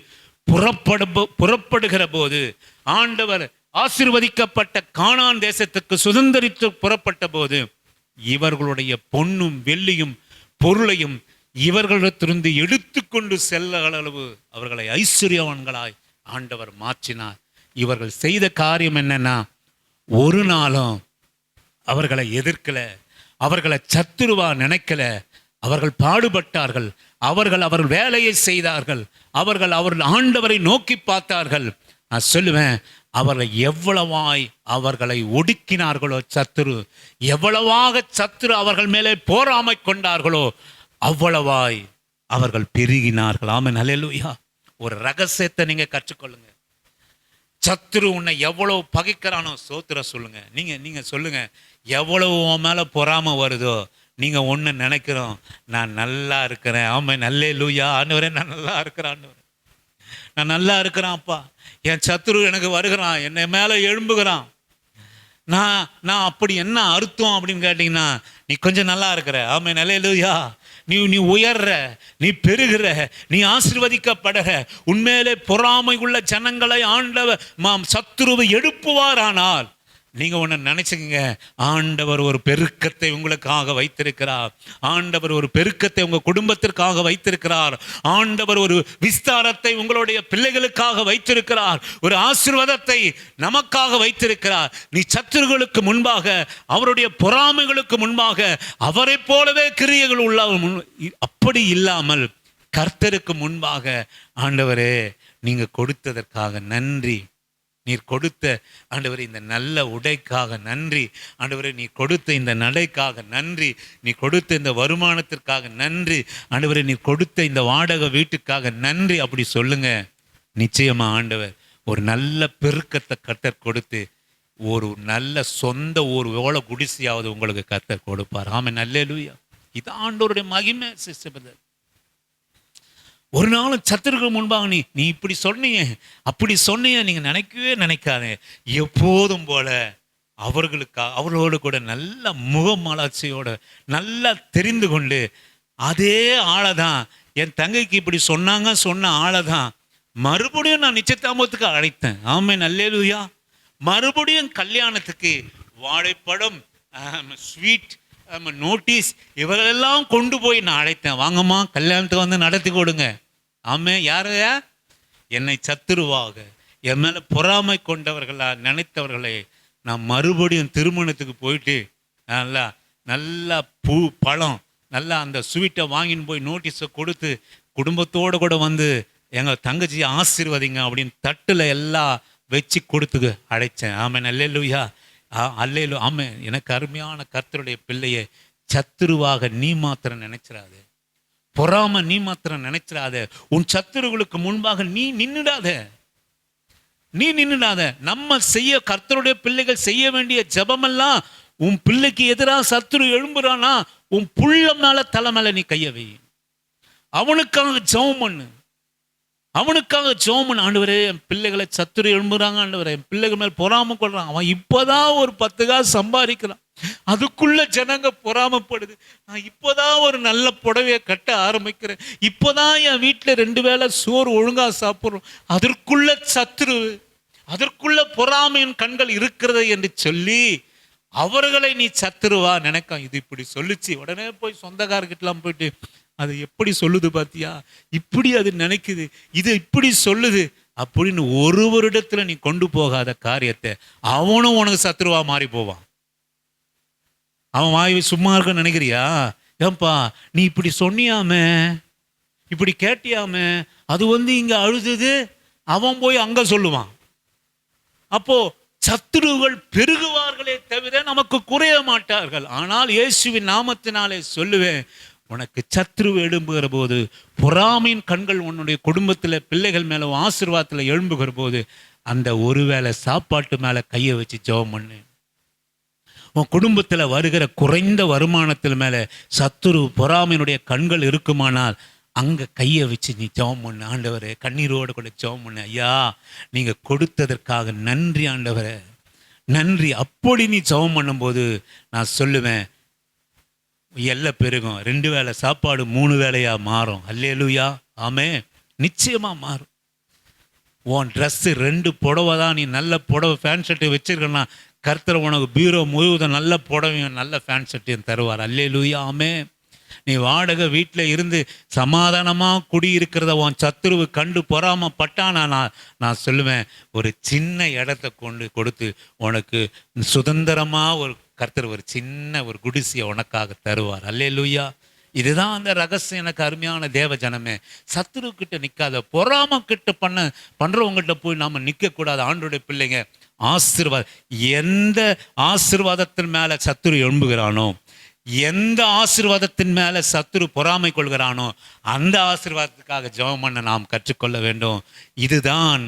புறப்படுகிற போது, ஆண்டவர் ஆசீர்வதிக்கப்பட்ட கானான் தேசத்துக்கு சுதந்திரித்து புறப்பட்ட போது, இவர்களுடைய பொன்னும் வெள்ளியும் பொருளையும் இவர்களிடத்திலிருந்து எடுத்துக்கொண்டு செல்ல அளவு அவர்களை ஐஸ்வர்யவான்களாய் ஆண்டவர் மாற்றினார். இவர்கள் செய்த காரியம் என்னன்னா, ஒரு நாளும் அவர்களை எதிர்க்கல, அவர்களை சத்துருவா நினைக்கல. அவர்கள் பாடுபட்டார்கள், அவர்கள் வேலையை செய்தார்கள், அவர்கள் ஆண்டவரை நோக்கி பார்த்தார்கள். நான் சொல்லுவேன், அவர்கள் எவ்வளவாய் அவர்களை ஒடுக்கினார்களோ சத்துரு, எவ்வளவாக சத்துரு அவர்கள் மேலே போராமை கொண்டார்களோ அவ்வளவாய் அவர்கள் பெருகினார்கள். ஆமென், ஹல்லேலூயா. ஒரு ரகசியத்தை நீங்க கற்றுக்கொள்ளுங்க. சத்துரு உன்னை எவ்வளவு பகைக்கிறானோ சோத்திர சொல்லுங்க. நீங்க சொல்லுங்க, எவ்வளவு உன் மேல பொறாம வருதோ, நீங்க ஒண்ணு நினைக்கிறோம், நான் நல்லா இருக்கிறேன். ஆமென், ஹல்லேலூயா. ஆண்டவரே, நான் நல்லா இருக்கிறேன் ஆண்டவரே, நான் நல்லா இருக்கிறேன் அப்பா. என் சத்துரு எனக்கு வருகிறான், என்னை மேல எழும்புகிறான். நான் அப்படி என்ன அர்த்தம் அப்படின்னு கேட்டீங்கன்னா, நீ கொஞ்சம் நல்லா இருக்கிற. ஆமென், ஹல்லேலூயா. நீ உயர்ற, நீ பெருகிற, நீ ஆசீர்வதிக்கப்படுற. உண்மையிலே பொறாமை உள்ள ஜனங்களை ஆண்டவர் சத்துருவை எடுப்புவார். ஆனால் நீங்க ஒன்று நினைச்சுங்க, ஆண்டவர் ஒரு பெருக்கத்தை உங்களுக்காக வைத்திருக்கிறார். ஆண்டவர் ஒரு பெருக்கத்தை உங்க குடும்பத்திற்காக வைத்திருக்கிறார். ஆண்டவர் ஒரு விஸ்தாரத்தை உங்களுடைய பிள்ளைகளுக்காக வைத்திருக்கிறார். ஒரு ஆசீர்வாதத்தை நமக்காக வைத்திருக்கிறார். நீ சத்துருகளுக்கு முன்பாக, அவருடைய பொறாமைகளுக்கு முன்பாக அவரை போலவே கிரியைகள் உள்ள, அப்படி இல்லாமல் கர்த்தருக்கு முன்பாக, ஆண்டவரே நீங்க கொடுத்ததற்காக நன்றி, நீர் கொடுத்த ஆண்டவரே இந்த நல்ல உடைக்காக நன்றி, ஆண்டவரே நீ கொடுத்த இந்த நடைக்காக நன்றி, நீ கொடுத்த இந்த வருமானத்திற்காக நன்றி, ஆண்டவரே நீ கொடுத்த இந்த வாடகை வீட்டுக்காக நன்றி. அப்படி சொல்லுங்க. நிச்சயமா ஆண்டவர் ஒரு நல்ல பெருக்கத்தை கர்த்தர் கொடுத்து ஒரு நல்ல சொந்த ஒரு ஓலை குடிசையாவது உங்களுக்கு கர்த்தர் கொடுப்பார். ஆமென், ஹல்லேலூயா. இது ஆண்டவருடைய மகிமை சிஸ்டர். ஒரு நாளும் சத்துருக்கள் முன்பாக நீ நீ இப்படி சொன்னீங்க, அப்படி சொன்னீங்க, நீங்க நினைக்கவே நினைக்காதே. எப்போதும் போல அவர்களோடு கூட நல்ல முகமலர்ச்சியோட நல்லா தெரிந்து கொண்டு, அதே ஆளை தான் என் தங்கைக்கு இப்படி சொன்ன ஆளை தான் மறுபடியும் நான் நிச்சயதாமத்துக்கு அழைத்தேன். ஆமென், அல்லேலூயா. மறுபடியும் கல்யாணத்துக்கு வாழைப்பழம், ஸ்வீட், நோட்டீஸ் இவர்களெல்லாம் கொண்டு போய் நான் அழைத்தேன். வாங்கம்மா, கல்யாணத்துக்கு வந்து நடத்தி கொடுங்க. ஆமே. யாரு? என்னை சத்துருவாக, என் மேல பொறாமை கொண்டவர்களா நினைத்தவர்களே நான் மறுபடியும் திருமணத்துக்கு போயிட்டு நல்லா நல்லா பூ பழம் நல்லா அந்த ஸ்வீட்டை வாங்கின்னு போய் நோட்டீஸை கொடுத்து குடும்பத்தோடு கூட வந்து எங்கள் தங்கச்சியை ஆசீர்வதிங்க அப்படின்னு தட்டில் எல்லாம் வச்சு கொடுத்து அழைச்சேன். ஆமென், அல்லேலூயா. அல்லேலூ. ஆமென். எனக்கு அருமையான கர்த்தருடைய பிள்ளையை, சத்துருவாக நீ மாத்திரம் நினைச்சிடாத, பொறாம நீ மாத்திரம் நினைச்சிடாத, உன் சத்துருவுகளுக்கு முன்பாக நீ நின்னுடாத. நம்ம கர்த்தருடைய பிள்ளைகள் செய்ய வேண்டிய ஜெபமெல்லாம், உன் பிள்ளைக்கு எதிராக சத்துரு எழும்புறானா உன் புள்ள மேல தலை மேல நீ கைய வை. அவனுக்காக ஜெபம் பண்ணு. ஆண்டவரே, என் பிள்ளைகளை சத்துரு எழும்புறாங்க ஆண்டவரே, என் பிள்ளைகள் மேல பொறாம கொள்றான். அவன் இப்பதான் ஒரு 10 காசு சம்பாதிக்கிறான், அதுக்குள்ள ஜனங்க பொறாமப்படுது. நான் இப்போதான் ஒரு நல்ல புடவையை கட்ட ஆரம்பிக்கிறேன், இப்போதான் என் வீட்டில் 2 வேளை சோறு ஒழுங்கா சாப்பிட்றோம், அதற்குள்ள சத்துரு, அதற்குள்ள பொறாமையின் கண்கள் இருக்கிறது என்று சொல்லி அவர்களை நீ சத்துருவா நினைக்க. இது இப்படி சொல்லிச்சு, உடனே போய் சொந்தக்காரர்கிட்டலாம் போயிட்டு அது எப்படி சொல்லுது பாத்தியா, இப்படி அது நினைக்குது, இது இப்படி சொல்லுது அப்படின்னு ஒருவரிடத்துல நீ கொண்டு போகாத காரியத்தை அவனும் உனக்கு சத்துருவா மாறி போவான். அவன் வாய் சும்மா இருக்க நினைக்கிறியா? ஏன்பா நீ இப்படி சொன்னியாமே, இப்படி கேட்டியாமே, அது இங்க அழுதுது, அவன் போய் அங்க சொல்லுவான். அப்போ சத்துருகள் பெருகுவார்களே தவிர நமக்கு குறைய மாட்டார்கள். ஆனால் இயேசுவின் நாமத்தினாலே சொல்லுவேன், உனக்கு சத்ரு எழும்புகிற போது, பொறாமையின் கண்கள் உன்னுடைய குடும்பத்தில் பிள்ளைகள் மேல ஆசீர்வாதத்தில் எழும்புகிற போது, அந்த ஒருவேளை சாப்பாட்டு மேல கையை வச்சு ஜெபம் பண்ணு. உன் குடும்பத்தில் வருகிற குறைந்த வருமானத்தில் மேல சத்துரு பொறாமையினுடைய கண்கள் இருக்குமானால் அங்க கையை வச்சு நீ ஜெபம் பண்ணு. ஆண்டவரே, கண்ணீரோடு கூட ஜெபம் பண்ணு. ஐயா, நீங்க கொடுத்ததற்காக நன்றி ஆண்டவரே, நன்றி. அப்படி நீ ஜெபம் பண்ணும்போது நான் சொல்லுவேன், எல்லாம் பெருகும். 2 வேளை சாப்பாடு 3 வேளையா மாறும். அல்லேலூயா. ஆமே. நிச்சயமா மாறும். உன் ட்ரெஸ்ஸு 2 புடவை தான், நீ நல்ல புடவை ஃபேன் ஷர்ட்டு வச்சிருக்கனா கர்த்தர் உனக்கு பீரோ முழுவதும் நல்ல புடவையும் நல்ல ஃபேன் ஷர்ட்டையும் தருவார். அல்லேலூயா. ஆமே. நீ வாடகை வீட்டில் இருந்து சமாதானமாக குடியிருக்கிறத உன் சத்துருவு கண்டு பொறாம பட்டானா நான் சொல்லுவேன், ஒரு சின்ன இடத்த கொடுத்து உனக்கு சுதந்திரமாக ஒரு கர்த்தர் ஒரு சின்ன ஒரு குடிசையை உனக்காக தருவார். அல்லேலூயா. இதுதான் அந்த ரகசியம். எனக்கு அருமையான தேவ ஜனமே, சத்துரு கிட்ட நிற்காத, பொறாம கிட்ட பண்றவங்ககிட்ட போய் நாம நிற்க கூடாது. ஆண்டோடைய பிள்ளைங்க, ஆசீர்வாதம், எந்த ஆசீர்வாதத்தின் மேல சத்துரு எழும்புகிறானோ, எந்த ஆசீர்வாதத்தின் மேல சத்துரு பொறாமை கொள்கிறானோ, அந்த ஆசீர்வாதத்துக்காக ஜெபம் பண்ண நாம் கற்றுக்கொள்ள வேண்டும். இதுதான்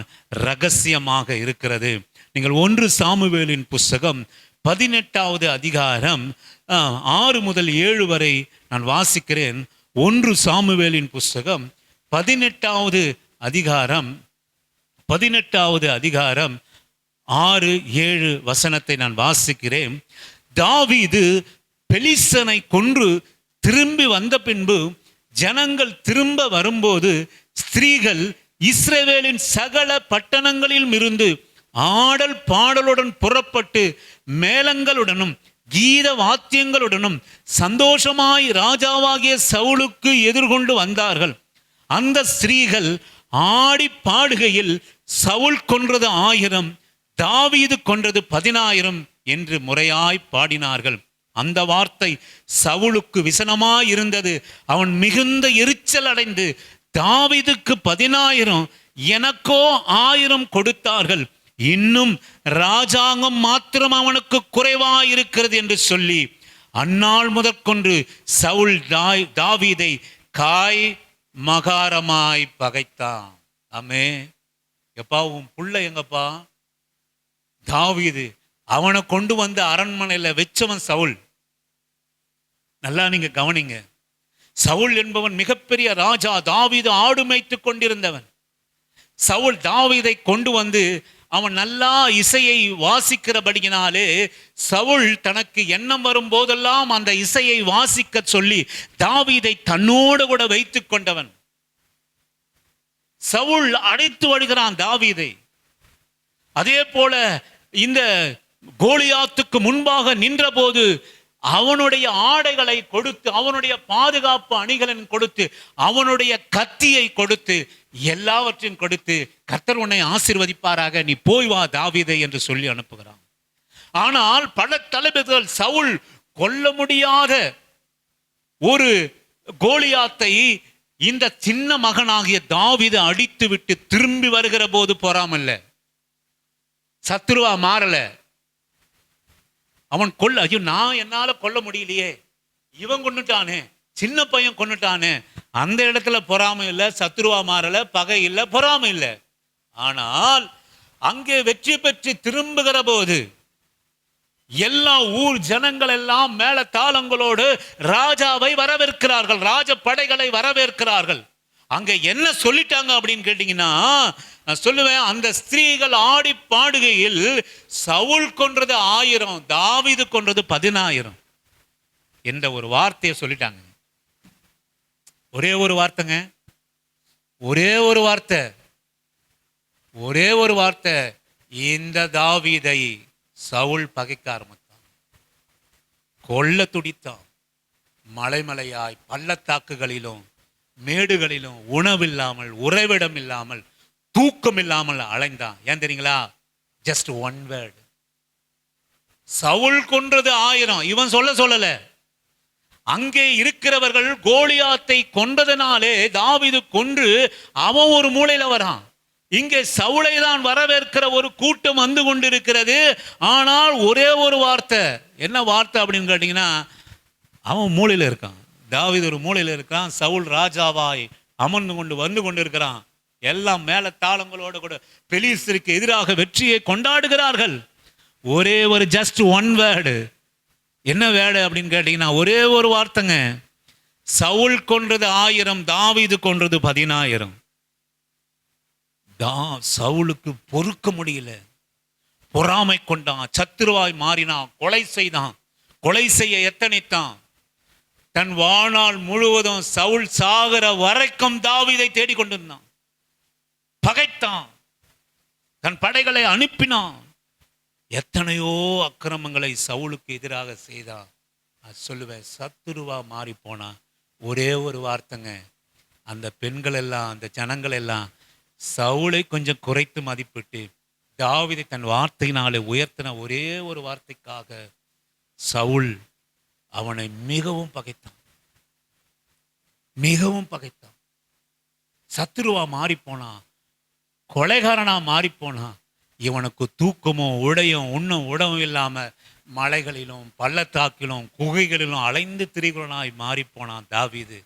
ரகசியமாக இருக்கிறது. நீங்கள் 1 சாமுவேலின் புஸ்தகம் 18வது அதிகாரம் 6 முதல் 7 வரை நான் வாசிக்கிறேன். 1 சாமுவேலின் புஸ்தகம் 18வது அதிகாரம் 6, 7 வசனத்தை நான் வாசிக்கிறேன். தாவீது பெலிஸ்தனை கொன்று திரும்பி வந்த பின்பு, ஜனங்கள் திரும்ப வரும்போது, ஸ்திரீகள் இஸ்ரவேலின் சகல பட்டணங்களிலும் இருந்து ஆடல் பாடலுடன் புறப்பட்டு மேளங்களுடனும் கீத வாத்தியங்களுடனும் சந்தோஷமாய் ராஜாவாகிய சவுலுக்கு எதிர்கொண்டு வந்தார்கள். அந்த ஸ்திரீகள் ஆடி பாடுகையில், சவுல் கொன்றது 1000, தாவீது கொன்றது 10000 என்று முறையாய் பாடினார்கள். அந்த வார்த்தை சவுலுக்கு விசனமாய் இருந்தது. அவன் மிகுந்த எரிச்சல் அடைந்து, தாவீதுக்கு 10000 எனக்கோ 1000 கொடுத்தார்கள், இன்னும் ராஜாங்கம் மாத்திரம் அவனுக்கு குறைவாயிருக்கிறது என்று சொல்லி அந்நாள் முதற்கொண்டு சவுல் தாவீதை காய் மகாரமாய் பகைத்தான். ஆமே. எப்பா உன் புள்ள எங்கப்பா? தாவீது. அவனை கொண்டு வந்து அரண்மனையில வச்சவன் சவுல். நல்லா நீங்க கவனிங்க. சவுல் என்பவன் மிகப்பெரிய ராஜா. தாவீது ஆடு மேய்த்து கொண்டிருந்தவன். சவுல் தாவீதை கொண்டு வந்து அவன் நல்லா இசையை வாசிக்கிறபடியினாலே சவுல் தனக்கு எண்ணம் வரும் போதெல்லாம் அந்த இசையை வாசிக்க சொல்லி தாவீதை தன்னோடு கூட வைத்துக் கொண்டவன். சவுல் அழைத்து வருகிறான் தாவீதை. அதே போல இந்த கோலியாத்துக்கு முன்பாக நின்ற போது அவனுடைய ஆடைகளை கொடுத்து, அவனுடைய பாதுகாப்பு அணிகலன் கொடுத்து, அவனுடைய கத்தியை கொடுத்து, எல்லாவற்றையும் கொடுத்து, கர்த்தர் உன்னை ஆசீர்வதிப்பாராக, நீ போய் வா தாவீதை என்று சொல்லி அனுப்புகிறான். ஆனால் பல தளபதிகள் சவுல் கொல்ல முடியாத ஒரு கோலியாத்தை இந்த சின்ன மகனாகிய தாவீது அடித்து விட்டு திரும்பி வருகிற போது பொறாமல்ல, சத்துருவா மாறல. அவன் கொல்ல, ஐயோ நான் என்னால கொல்ல முடியலையே, இவன் கொண்டுட்டானே, சின்ன பையன் கொண்டுட்டானே, அந்த இடத்துல பொறாமை இல்லை, சத்துருவா மாறல, பகை இல்லை, பொறாமை இல்லை. ஆனால் அங்கே வெற்றி பெற்று திரும்புகிற போது எல்லா ஊர் ஜனங்கள் எல்லாம் மேல தாளங்களோடு ராஜாவை வரவேற்கிறார்கள், ராஜ படைகளை வரவேற்கிறார்கள். அங்க என்ன சொல்லிட்டாங்க அப்படின்னு கேட்டீங்கன்னா, நான் சொல்லுவேன், அந்த ஸ்திரீகள் ஆடி பாடுகையில் சவுல் கொன்றது 1000, தாவீது கொன்றது 10000 என்ற ஒரு வார்த்தையை சொல்லிட்டாங்க. ஒரே ஒரு வார்த்தைங்க, ஒரே ஒரு வார்த்தை, ஒரே ஒரு வார்த்தை. இந்த தாவீதை சவுல் பகைக்க ஆரம்பித்தான், கொல்ல துடித்தான். மலைமலையாய் பள்ளத்தாக்குகளிலும் மேடுகளிலும் உணவில்லாமல், உறைவிடம் இல்லாமல், தூக்கம் இல்லாமல் அலைந்தான். ஏன் தெரியுங்களா? Just one word. சவுல் கொன்றது 1000, இவன் சொல்லல. அங்கே இருக்கிறவர்கள் கோலியாத்தை கொன்றதனாலே தாவீது கொன்று அவன் ஒரு மூலையில வரான். இங்கே சவுலை தான் வரவேற்கிற ஒரு கூட்டம் வந்து கொண்டிருக்கிறது. ஆனால் ஒரே ஒரு வார்த்தை, என்ன வார்த்தை அப்படின்னு கேட்டீங்கன்னா, அவன் மூலையில இருக்கான், தாவீது ஒரு மூலையில இருக்கான், சவுல் ராஜாவாய் அமர்ந்து கொண்டு வந்து கொண்டிருக்கிறான். எல்லாம் மேல தாளங்களோடு கூட பெலிஸ்தருக்கு எதிராக வெற்றியை கொண்டாடுகிறார்கள். ஒரே ஒரு ஜஸ்ட் ஒன் வேர்டு. என்ன வேர்டு அப்படின்னு கேட்டீங்கன்னா, ஒரே ஒரு வார்த்தைங்க. சவுல் கொன்றது 1000, தாவீது கொன்றது 10000. சவுலுக்கு பொறுக்க முடியல, பொறாமை கொண்டான், சத்துருவாய் மாறினான், கொலை செய்தான், கொலை செய்ய எத்தனைத்தான். தன் வாழ்நாள் முழுவதும் சவுல் சாகிற வரைக்கும் தாவீதை தேடிக்கொண்டிருந்தான், பகைத்தான், தன் படைகளை அனுப்பினான், எத்தனையோ அக்கிரமங்களை சவுலுக்கு எதிராக செய்தான். சொல்லுவேன், சத்துருவா மாறி போனா ஒரே ஒரு வார்த்தைங்க. அந்த பெண்கள் எல்லாம், அந்த ஜனங்கள் எல்லாம் சவுலை கொஞ்சம் குறைத்து மதிப்பிட்டு தாவீதை தன் வார்த்தையினாலே உயர்த்தின ஒரே ஒரு வார்த்தைக்காக சவுல் அவனை மிகவும் பகைத்தான், மிகவும் பகைத்தான். சத்துருவா மாறி போனா, கொலைகாரனா மாறி போனா, இவனுக்கு தூக்கமோ உடையும் உண்ணும் உடவும் இல்லாம மலைகளிலும் பள்ளத்தாக்கிலும் குகைகளிலும் அலைந்து திரிகிறனாய் மாறி போனான் தாவீது.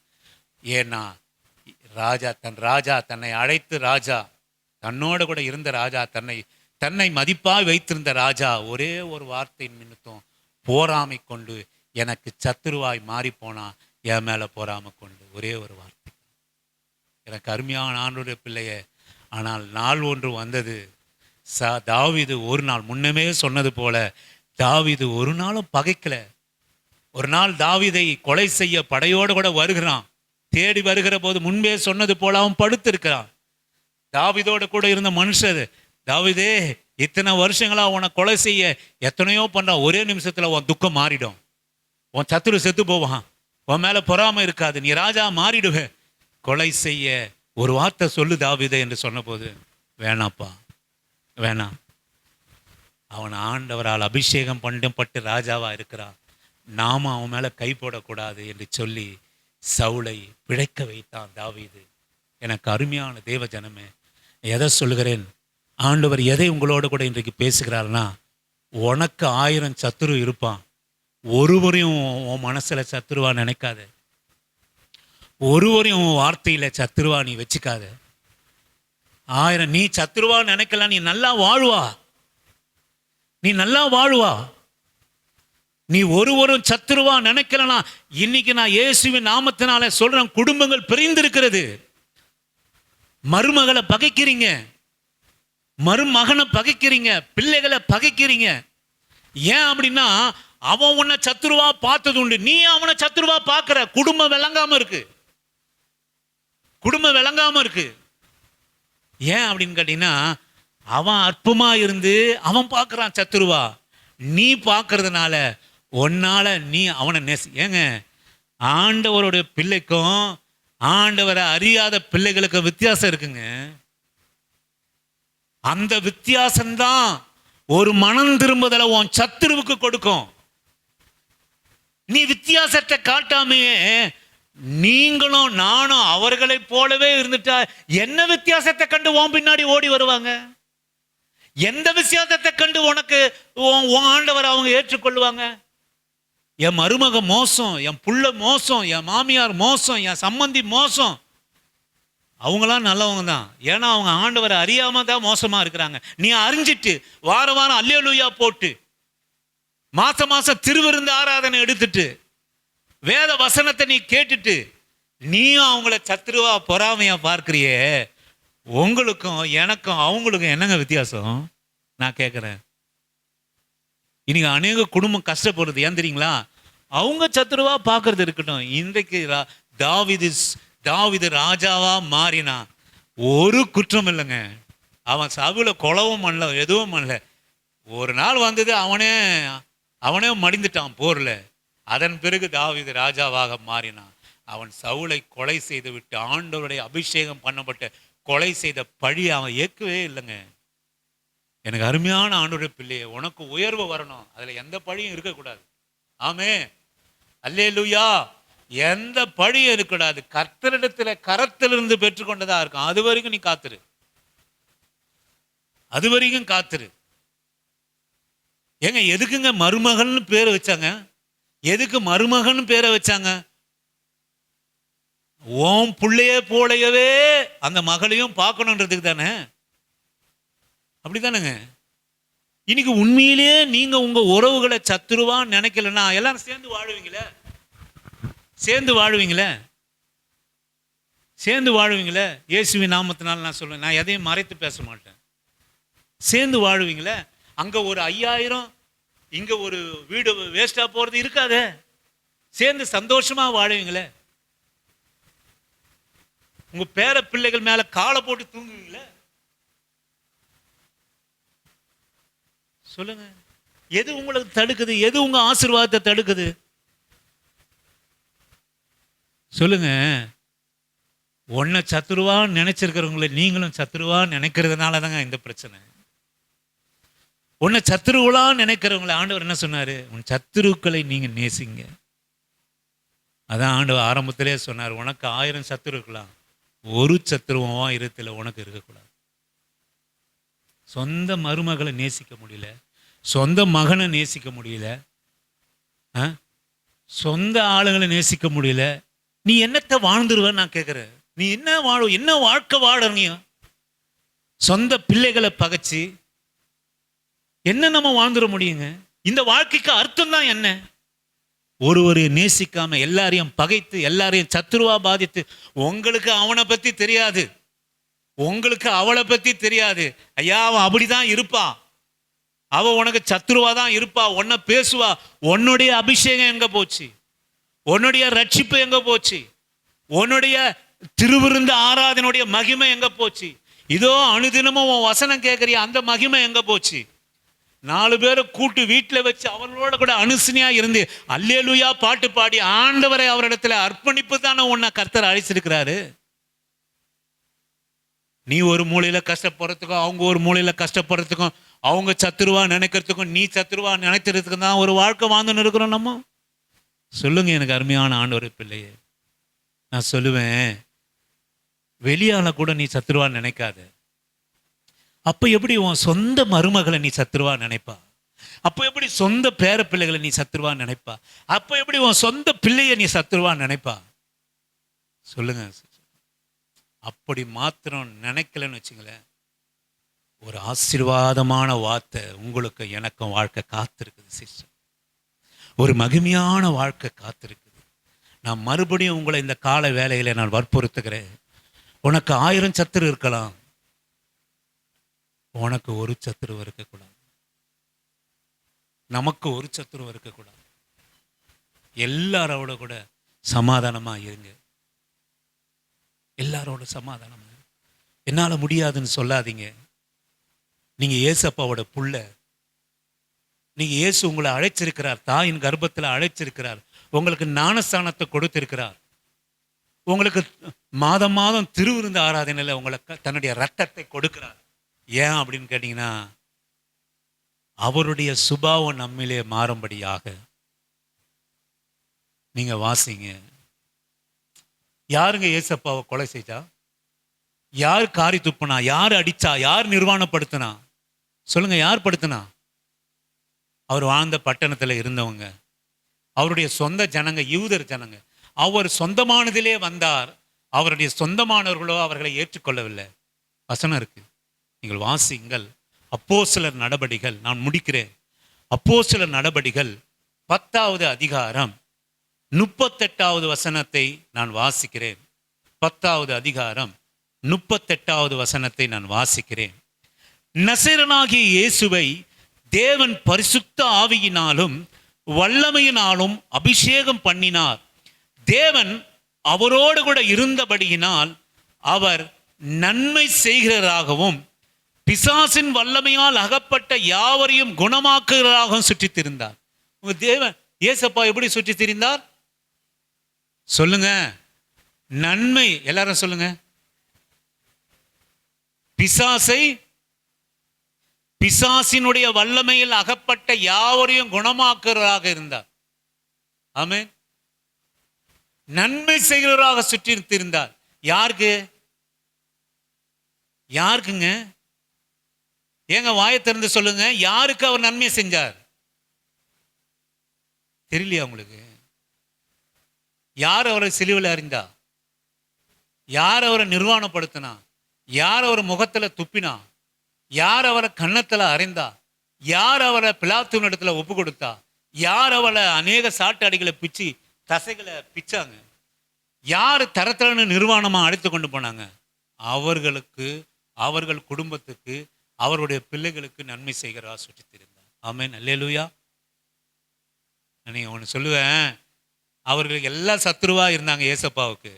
ஏன்னா ராஜா தன்னை அழைத்து, ராஜா தன்னோடு கூட இருந்த ராஜா, தன்னை மதிப்பாய் வைத்திருந்த ராஜா ஒரே ஒரு வார்த்தையின் நிமித்தம் போராமை கொண்டு எனக்கு சத்துருவாய் மாறி போனா, என் மேல போராமை கொண்டு ஒரே ஒரு வார்த்தை. எனக்கு அருமையான ஆண்டவருடைய பிள்ளைய, ஆனால் நாள் ஒன்று வந்தது. தாவீது ஒரு நாள், முன்னமே சொன்னது போல, தாவீது ஒரு நாளும் பகைக்கல. ஒரு நாள் தாவீதை கொலை செய்ய படையோடு கூட வருகிறான். தேடி வருகிற போது முன்பே சொன்னது போல அவன் படுத்திருக்கிறான். தாவீதோடு கூட இருந்த மனுஷர், தாவீதே இத்தனை வருஷங்களா உன்னை கொலை செய்ய எத்தனையோ பண்றான், ஒரே நிமிஷத்துல உன் துக்கம் மாறிடும், உன் சத்துரு செத்து போவான், உன் மேல பொறாமை இருக்காது, நீ ராஜா மாறிடுவே, கொலை செய்ய ஒரு வார்த்தை சொல்லு தாவீதே என்று சொன்ன போது, வேணாப்பா வேணாம், அவன் ஆண்டவரால் அபிஷேகம் பண்ணப்பட்டு ராஜாவா இருக்கிறான், நாம அவன் மேல கை போடக்கூடாது என்று சொல்லி சவுலை பிழைக்க வைத்தான் தாவீது. எனக்கு அருமையான தேவ ஜனமே, எதை சொல்லுகிறேன், ஆண்டவர் எதை உங்களோடு கூட இன்றைக்கு பேசுகிறார்னா, உனக்கு 1000 சத்துரு இருப்பான், ஒருவரையும் உன் மனசுல சத்துருவா நினைக்காத, ஒருவரையும் உன் வார்த்தையில சத்துருவா நீ வச்சுக்காத. 1000 நீ சத்துருவா நினைக்கலாம், நீ நல்லா வாழ்வா, நீ நல்லா வாழ்வா. நீ ஒருவரும் சத்துருவா நினைக்கலாம். இன்னைக்கு நான் இயேசுவின் நாமத்தினால சொல்றேன், குடும்பங்கள் பிரிந்திருக்கிறது. மருமகளை பகைக்கிறீங்க, மருமகனை பகைக்கிறீங்க, பிள்ளைகளை பகைக்கிறீங்க. ஏன் அப்படின்னா அவன் உன்னை சத்துருவா பார்த்தது உண்டு, நீ அவனை சத்துருவா பார்க்கிற. குடும்பம் விளங்காம இருக்கு, குடும்பம் விளங்காம இருக்கு. ஏன் அப்படின்னு கேட்டீங்கன்னா அவன் அற்பமா இருந்து அவன் பார்க்கறான் சத்துருவா. நீ பார்க்கறதுனால உன்னால நீ அவனை ஏங்க, ஆண்டவருடைய பிள்ளைக்கும் ஆண்டவரை அறியாத பிள்ளைகளுக்கு வித்தியாசம் இருக்குங்க. அந்த வித்தியாசம்தான் ஒரு மனம் திரும்புதலை உன் சத்துருவுக்கு கொடுக்கும். நீ வித்தியாசத்தை காட்டாமையே நீங்களும் நானும் அவர்களை போலவே இருந்துட்டா என்ன வித்தியாசத்தை கண்டு உன் பின்னாடி ஓடி வருவாங்க? எந்த வித்தியாசத்தை கண்டு உனக்கு ஆண்டவர் அவங்க ஏற்றுக்கொள்வாங்க? என் மருமக மோசம், என் புள்ள மோசம், என் மாமியார் மோசம், என் சம்பந்தி மோசம், அவங்களாம் நல்லவங்க தான். ஏன்னா அவங்க ஆண்டவரை அறியாம தான் மோசமா இருக்கிறாங்க. நீ அறிஞ்சிட்டு வாரம் வாரம் அல்லேலூயா போட்டு மாசம் மாசம் திருவிருந்து ஆராதனை எடுத்துட்டு வேத வசனத்தை நீ கேட்டுட்டு நீயும் அவங்கள சத்துருவா பொறாமையா பார்க்கிறியே, உங்களுக்கும் எனக்கும் அவங்களுக்கும் என்னங்க வித்தியாசம்? நான் கேட்குறேன். இன்னைக்கு அநேக குடும்பம் கஷ்டப்படுறது ஏன் தெரியுங்களா? அவங்க சத்துருவா பார்க்கறது இருக்கட்டும். இன்றைக்கு தாவீது ராஜாவா மாறினா ஒரு குற்றம் இல்லைங்க. அவன் சவுல கொலவும் பண்ணல, எதுவும் பண்ணல. ஒரு நாள் வந்தது, அவனே மடிந்துட்டான் போர்ல. அதன் பிறகு தாவீது ராஜாவாக மாறினான். அவன் சவுலை கொலை செய்து விட்டு ஆண்டவருடைய அபிஷேகம் பண்ணப்பட்ட கொலை செய்த பழி அவன் ஏற்கவே இல்லைங்க. எனக்கு அருமையான ஆண்டவருடைய பிள்ளையே, உனக்கு உயர்வு வரணும், அதுல எந்த பழியும் இருக்கக்கூடாது. ஆமே, அல்லேலூயா. எந்த பழியும் இருக்கக்கூடாது. கர்த்தரிடத்துல கரத்திலிருந்து பெற்றுக்கொண்டதா இருக்கும். அது வரைக்கும் நீ காத்துரு, அது வரைக்கும் காத்துரு. ஏங்க, எதுக்குங்க மருமகள்னு பேரை வச்சாங்க? எதுக்கு மருமகன் பேரை வச்சாங்க? ஓம் புள்ளைய போலையவே அந்த மகளையும் பார்க்கணுன்றதுக்கு தானே. அப்படித்தானுங்க. இன்னைக்கு உண்மையிலேயே நீங்க உங்க உறவுகளை சத்துருவான்னு நினைக்கலன்னா எல்லாரும் சேர்ந்து வாழுவீங்களே, சேர்ந்து வாழுவீங்களே, சேர்ந்து வாழுவீங்களே. இயேசுவின் நாமத்தினால நான் சொல்லுவேன், நான் எதையும் மறைத்து பேச மாட்டேன். சேர்ந்து வாழுவீங்களே. அங்க ஒரு 5000 இங்க ஒரு வீடு வேஸ்டா போறது இருக்காதே. சேர்ந்து சந்தோஷமா வாழுவீங்களே. உங்க பேர பிள்ளைகள் மேல காலை போட்டு தூங்குவீங்களே. சொல்லுங்க, எது உங்களுக்கு தடுக்குது? எது உங்க ஆசீர்வாதத்தை தடுக்குது? சொல்லுங்க. உன்னை சத்துருவா நினைச்சிருக்கிறவங்களை நீங்களும் சத்துருவா நினைக்கிறதுனால தாங்க இந்த பிரச்சனை. உன்னை சத்துருவா நினைக்கிறவங்களை ஆண்டவர் என்ன சொன்னாரு? உன் சத்துருக்களை நீங்க நேசிங்க. அதான் ஆண்டவர் ஆரம்பத்திலே சொன்னார், உனக்கு 1000 சத்துரு இருக்கலாம், ஒரு சத்துருவா இருத்துல உனக்கு இருக்கக்கூடாது. சொந்த மருமகளை நேசிக்க முடியல, சொந்த மகனை நேசிக்க முடியல, சொந்த ஆளுங்களை நேசிக்க முடியல, நீ என்னத்தை வாழ்ந்துருவன்னு நான் கேட்கிறேன். நீ என்ன வாழ்க்கை வாழறீங்க? சொந்த பிள்ளைகளை பகைச்சு என்ன நம்ம வாழ்ந்துட முடியுங்க? இந்த வாழ்க்கைக்கு அர்த்தம் தான் என்ன? ஒருவரை நேசிக்காம எல்லாரையும் பகைத்து எல்லாரையும் சத்துருவா பாதித்து, உங்களுக்கு அவனை பத்தி தெரியாது, உங்களுக்கு அவளை பத்தி தெரியாது. ஐயா, அவன் அப்படிதான் இருப்பா, அவ உனக்கு சத்துருவா தான் இருப்பா, உன்னை பேசுவா. உன்னுடைய அபிஷேகம் எங்க போச்சு? உன்னுடைய ரட்சிப்பு எங்க போச்சு? உன்னுடைய திருவிருந்த ஆராதனுடைய மகிமை எங்க போச்சு? இதோ அனுதினமும் உன் வசனம் கேட்கறிய அந்த மகிமை எங்க போச்சு? 4 பேரை கூட்டு வீட்டில் வச்சு அவர்களோட கூட அனுசனியா இருந்து அல்லேலூயா பாட்டு பாடி ஆண்டவரை அவரிடத்துல அர்ப்பணிப்பு தானே உன்னை கர்த்தர் அழைச்சிருக்கிறாரு. நீ ஒரு மூலையில கஷ்டப்படுறதுக்கும் அவங்க ஒரு மூலையில கஷ்டப்படுறதுக்கும், அவங்க சத்துருவா நினைக்கிறதுக்கும் நீ சத்துருவா நினைக்கிறதுக்கும் தான் ஒரு வாழ்க்கை வாழ்ந்துன்னு இருக்கிறோம் நம்ம. சொல்லுங்க எனக்கு அருமையான ஆண்டவர் பிள்ளையே, நான் சொல்லுவேன், வெளியால கூட நீ சத்துருவா நினைக்காத. அப்ப எப்படி உன் சொந்த மருமகளை நீ சத்துருவா நினைப்பா? அப்ப எப்படி சொந்த பேர பிள்ளைகளை நீ சத்துருவா நினைப்பா? அப்ப எப்படி உன் சொந்த பிள்ளைய நீ சத்துருவா நினைப்பா? சொல்லுங்க. அப்படி மாத்திரம் நினைக்கலன்னு வச்சுங்களேன், ஒரு ஆசீர்வாதமான வார்த்தை உங்களுக்கு எனக்கும் வாழ்க்கை காத்திருக்குது சிஸ்டர். ஒரு மகிமையான வாழ்க்கை காத்திருக்குது. நான் மறுபடியும் உங்களை இந்த கால வேலையில நான் வற்புறுத்துகிறேன். உனக்கு 1000 சத்துரு இருக்கலாம், உனக்கு ஒரு சத்துருவ இருக்கக்கூடாது. நமக்கு ஒரு சத்துருவ இருக்கக்கூடாது. எல்லாரோட கூட சமாதானமா இருங்க. எல்லாரோட சமாதானமா. என்னால முடியாதுன்னு சொல்லாதீங்க. நீங்க ஏசப்பாவோட புள்ள. நீங்க இயேசு உங்களை அழைச்சிருக்கிறார். தாயின் கர்ப்பத்தில் அழைச்சிருக்கிறார். உங்களுக்கு ஞானஸ்தானத்தை கொடுத்திருக்கிறார். உங்களுக்கு மாதம் மாதம் திருவிருந்து ஆராதனையில உங்களை தன்னுடைய ரத்தத்தை கொடுக்கிறார். ஏன் அப்படின்னு கேட்டீங்கன்னா, அவருடைய சுபாவம் நம்மிலே மாறும்படியாக. நீங்க வாசிங்க. யாருங்க ஏசப்பாவை கொலை செய்தா? யார் காரி துப்புனா? யார் அடிச்சா? யார் நிர்வாணப்படுத்தினா? சொல்லுங்க, யார் படுத்தினா? அவர் வாழ்ந்த பட்டணத்தில் இருந்தவங்க, அவருடைய சொந்த ஜனங்க, யூதர் ஜனங்க. அவர் சொந்தமானதிலே வந்தார். அவருடைய சொந்தமானவர்களோ அவர்களை ஏற்றுக்கொள்ளவில்லை. வசனம் இருக்கு, நீங்கள் வாசிங்கள். அப்போஸ்தலர் நடபடிகள், நான் முடிக்கிறேன். அப்போஸ்தலர் நடபடிகள் 10வது அதிகாரம் 38வது வசனத்தை நான் வாசிக்கிறேன். 10வது அதிகாரம் 38வது வசனத்தை நான் வாசிக்கிறேன். நசரேயனாகிய இயேசுவை தேவன் பரிசுத்த ஆவியினாலும் வல்லமையினாலும் அபிஷேகம் பண்ணினார். தேவன் அவரோடு கூட இருந்தபடியினால் அவர் நன்மை செய்கிறவராகவும் பிசாசின் வல்லமையால் அகப்பட்ட யாவரையும் குணமாக்குகிறவராகவும் சுற்றித் திரிந்தார். உங்க தேவன் ஏசப்பா எப்படி சுற்றித் திரிந்தார்? சொல்லுங்க. நன்மை, எல்லாரும் சொல்லுங்க. பிசாசினுடைய வல்லமையில் அகப்பட்ட யாவரையும் குணமாக்குறவராக இருந்தார். ஆமென். நன்மை செய்கிறவராக சுற்றி இருந்தார். யாருக்கு? யாருக்குங்க? ஏங்க வாயை திறந்து சொல்லுங்க. யாருக்கு அவர் நன்மை செஞ்சார்? தெரியலையா உங்களுக்கு? யார் அவரை சிலுவையில் அறிந்தா? யார் அவரை நிர்வாணப்படுத்தினா? யார் அவர் முகத்துல துப்பினா? யார் அவரை கன்னத்துல அறைந்தா? யார் அவரை பிலாத்துவின் இடத்துல ஒப்பு கொடுத்தா? யார் அவளை அநேக சாட்டாடிகளை பிச்சு தசைகளை பிச்சாங்க? யார் தரத்தரன்னு நிர்வாணமா அழைத்து கொண்டு போனாங்க? அவர்களுக்கு, அவர்கள் குடும்பத்துக்கு, அவருடைய பிள்ளைகளுக்கு நன்மை செய்கிறா சுற்றி தெரிந்தார். ஆமென். அல்லேலூயா. நீங்க ஒன்று சொல்லுவேன், அவர்களுக்கு எல்லாம் சத்துருவா இருந்தாங்க ஏசப்பாவுக்கு.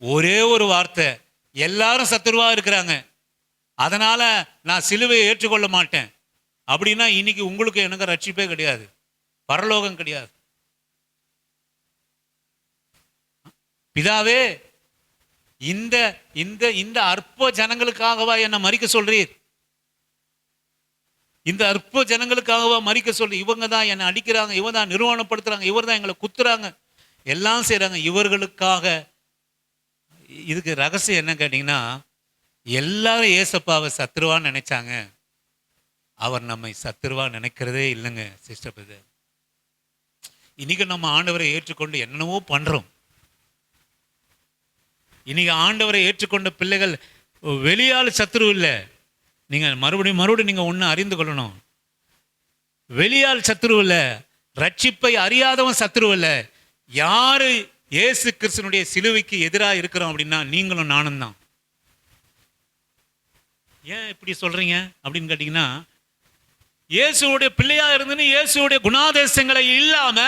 ஒரே ஒரு வார்த்தை, எல்லாரும் சத்துருவா இருக்கிறாங்க, அதனால நான் சிலுவையை ஏற்றுக்கொள்ள மாட்டேன் அப்படின்னா இன்னைக்கு உங்களுக்கு எனக்கு ரட்சிப்பே கிடையாது, பரலோகம் கிடையாது. பிதாவே, இந்த இந்த இந்த அற்ப ஜனங்களுக்காகவா என்ன மரிக்க சொல்றீர்? இந்த அற்ப ஜனங்களுக்காகவா மரிக்க சொல்லி? இவங்க தான் என்னை அடிக்கிறாங்க, இவங்க தான் நிர்வாணப்படுத்துறாங்க, இவர் தான் எங்களை குத்துறாங்க, எல்லாம் செய்றாங்க இவர்களுக்காக. இதுக்கு ரகசியம் என்ன கேட்டீங்கன்னா, எல்லாரும் ஏசப்பாவை சத்துருவான்னு நினைச்சாங்க. அவர் நம்மை சத்துருவா நினைக்கிறதே இல்லைங்க சிஸ்டர் பிரதர். இன்னைக்கு நம்ம ஆண்டவரை ஏற்றுக்கொண்டு என்னவோ பண்றோம். இன்னைக்கு ஆண்டவரை ஏற்றுக்கொண்ட பிள்ளைகள் வெளியால் சத்துரு இல்லை. நீங்க மறுபடியும் நீங்க ஒன்று அறிந்து கொள்ளணும். வெளியால் சத்துரு இல்லை, ரட்சிப்பை அறியாதவன் சத்துரு இல்லை. யாரு இயேசு கிறிஸ்துனுடைய சிலுவைக்கு எதிராக இருக்கிறோம் அப்படின்னா நீங்களும் நானும் தான். ஏன் இப்படி சொல்றீங்க அப்படின்னு கேட்டீங்கன்னா, இயேசுடைய பிள்ளையா இருந்துன்னு இயேசுடைய குணாதேசங்களை இல்லாம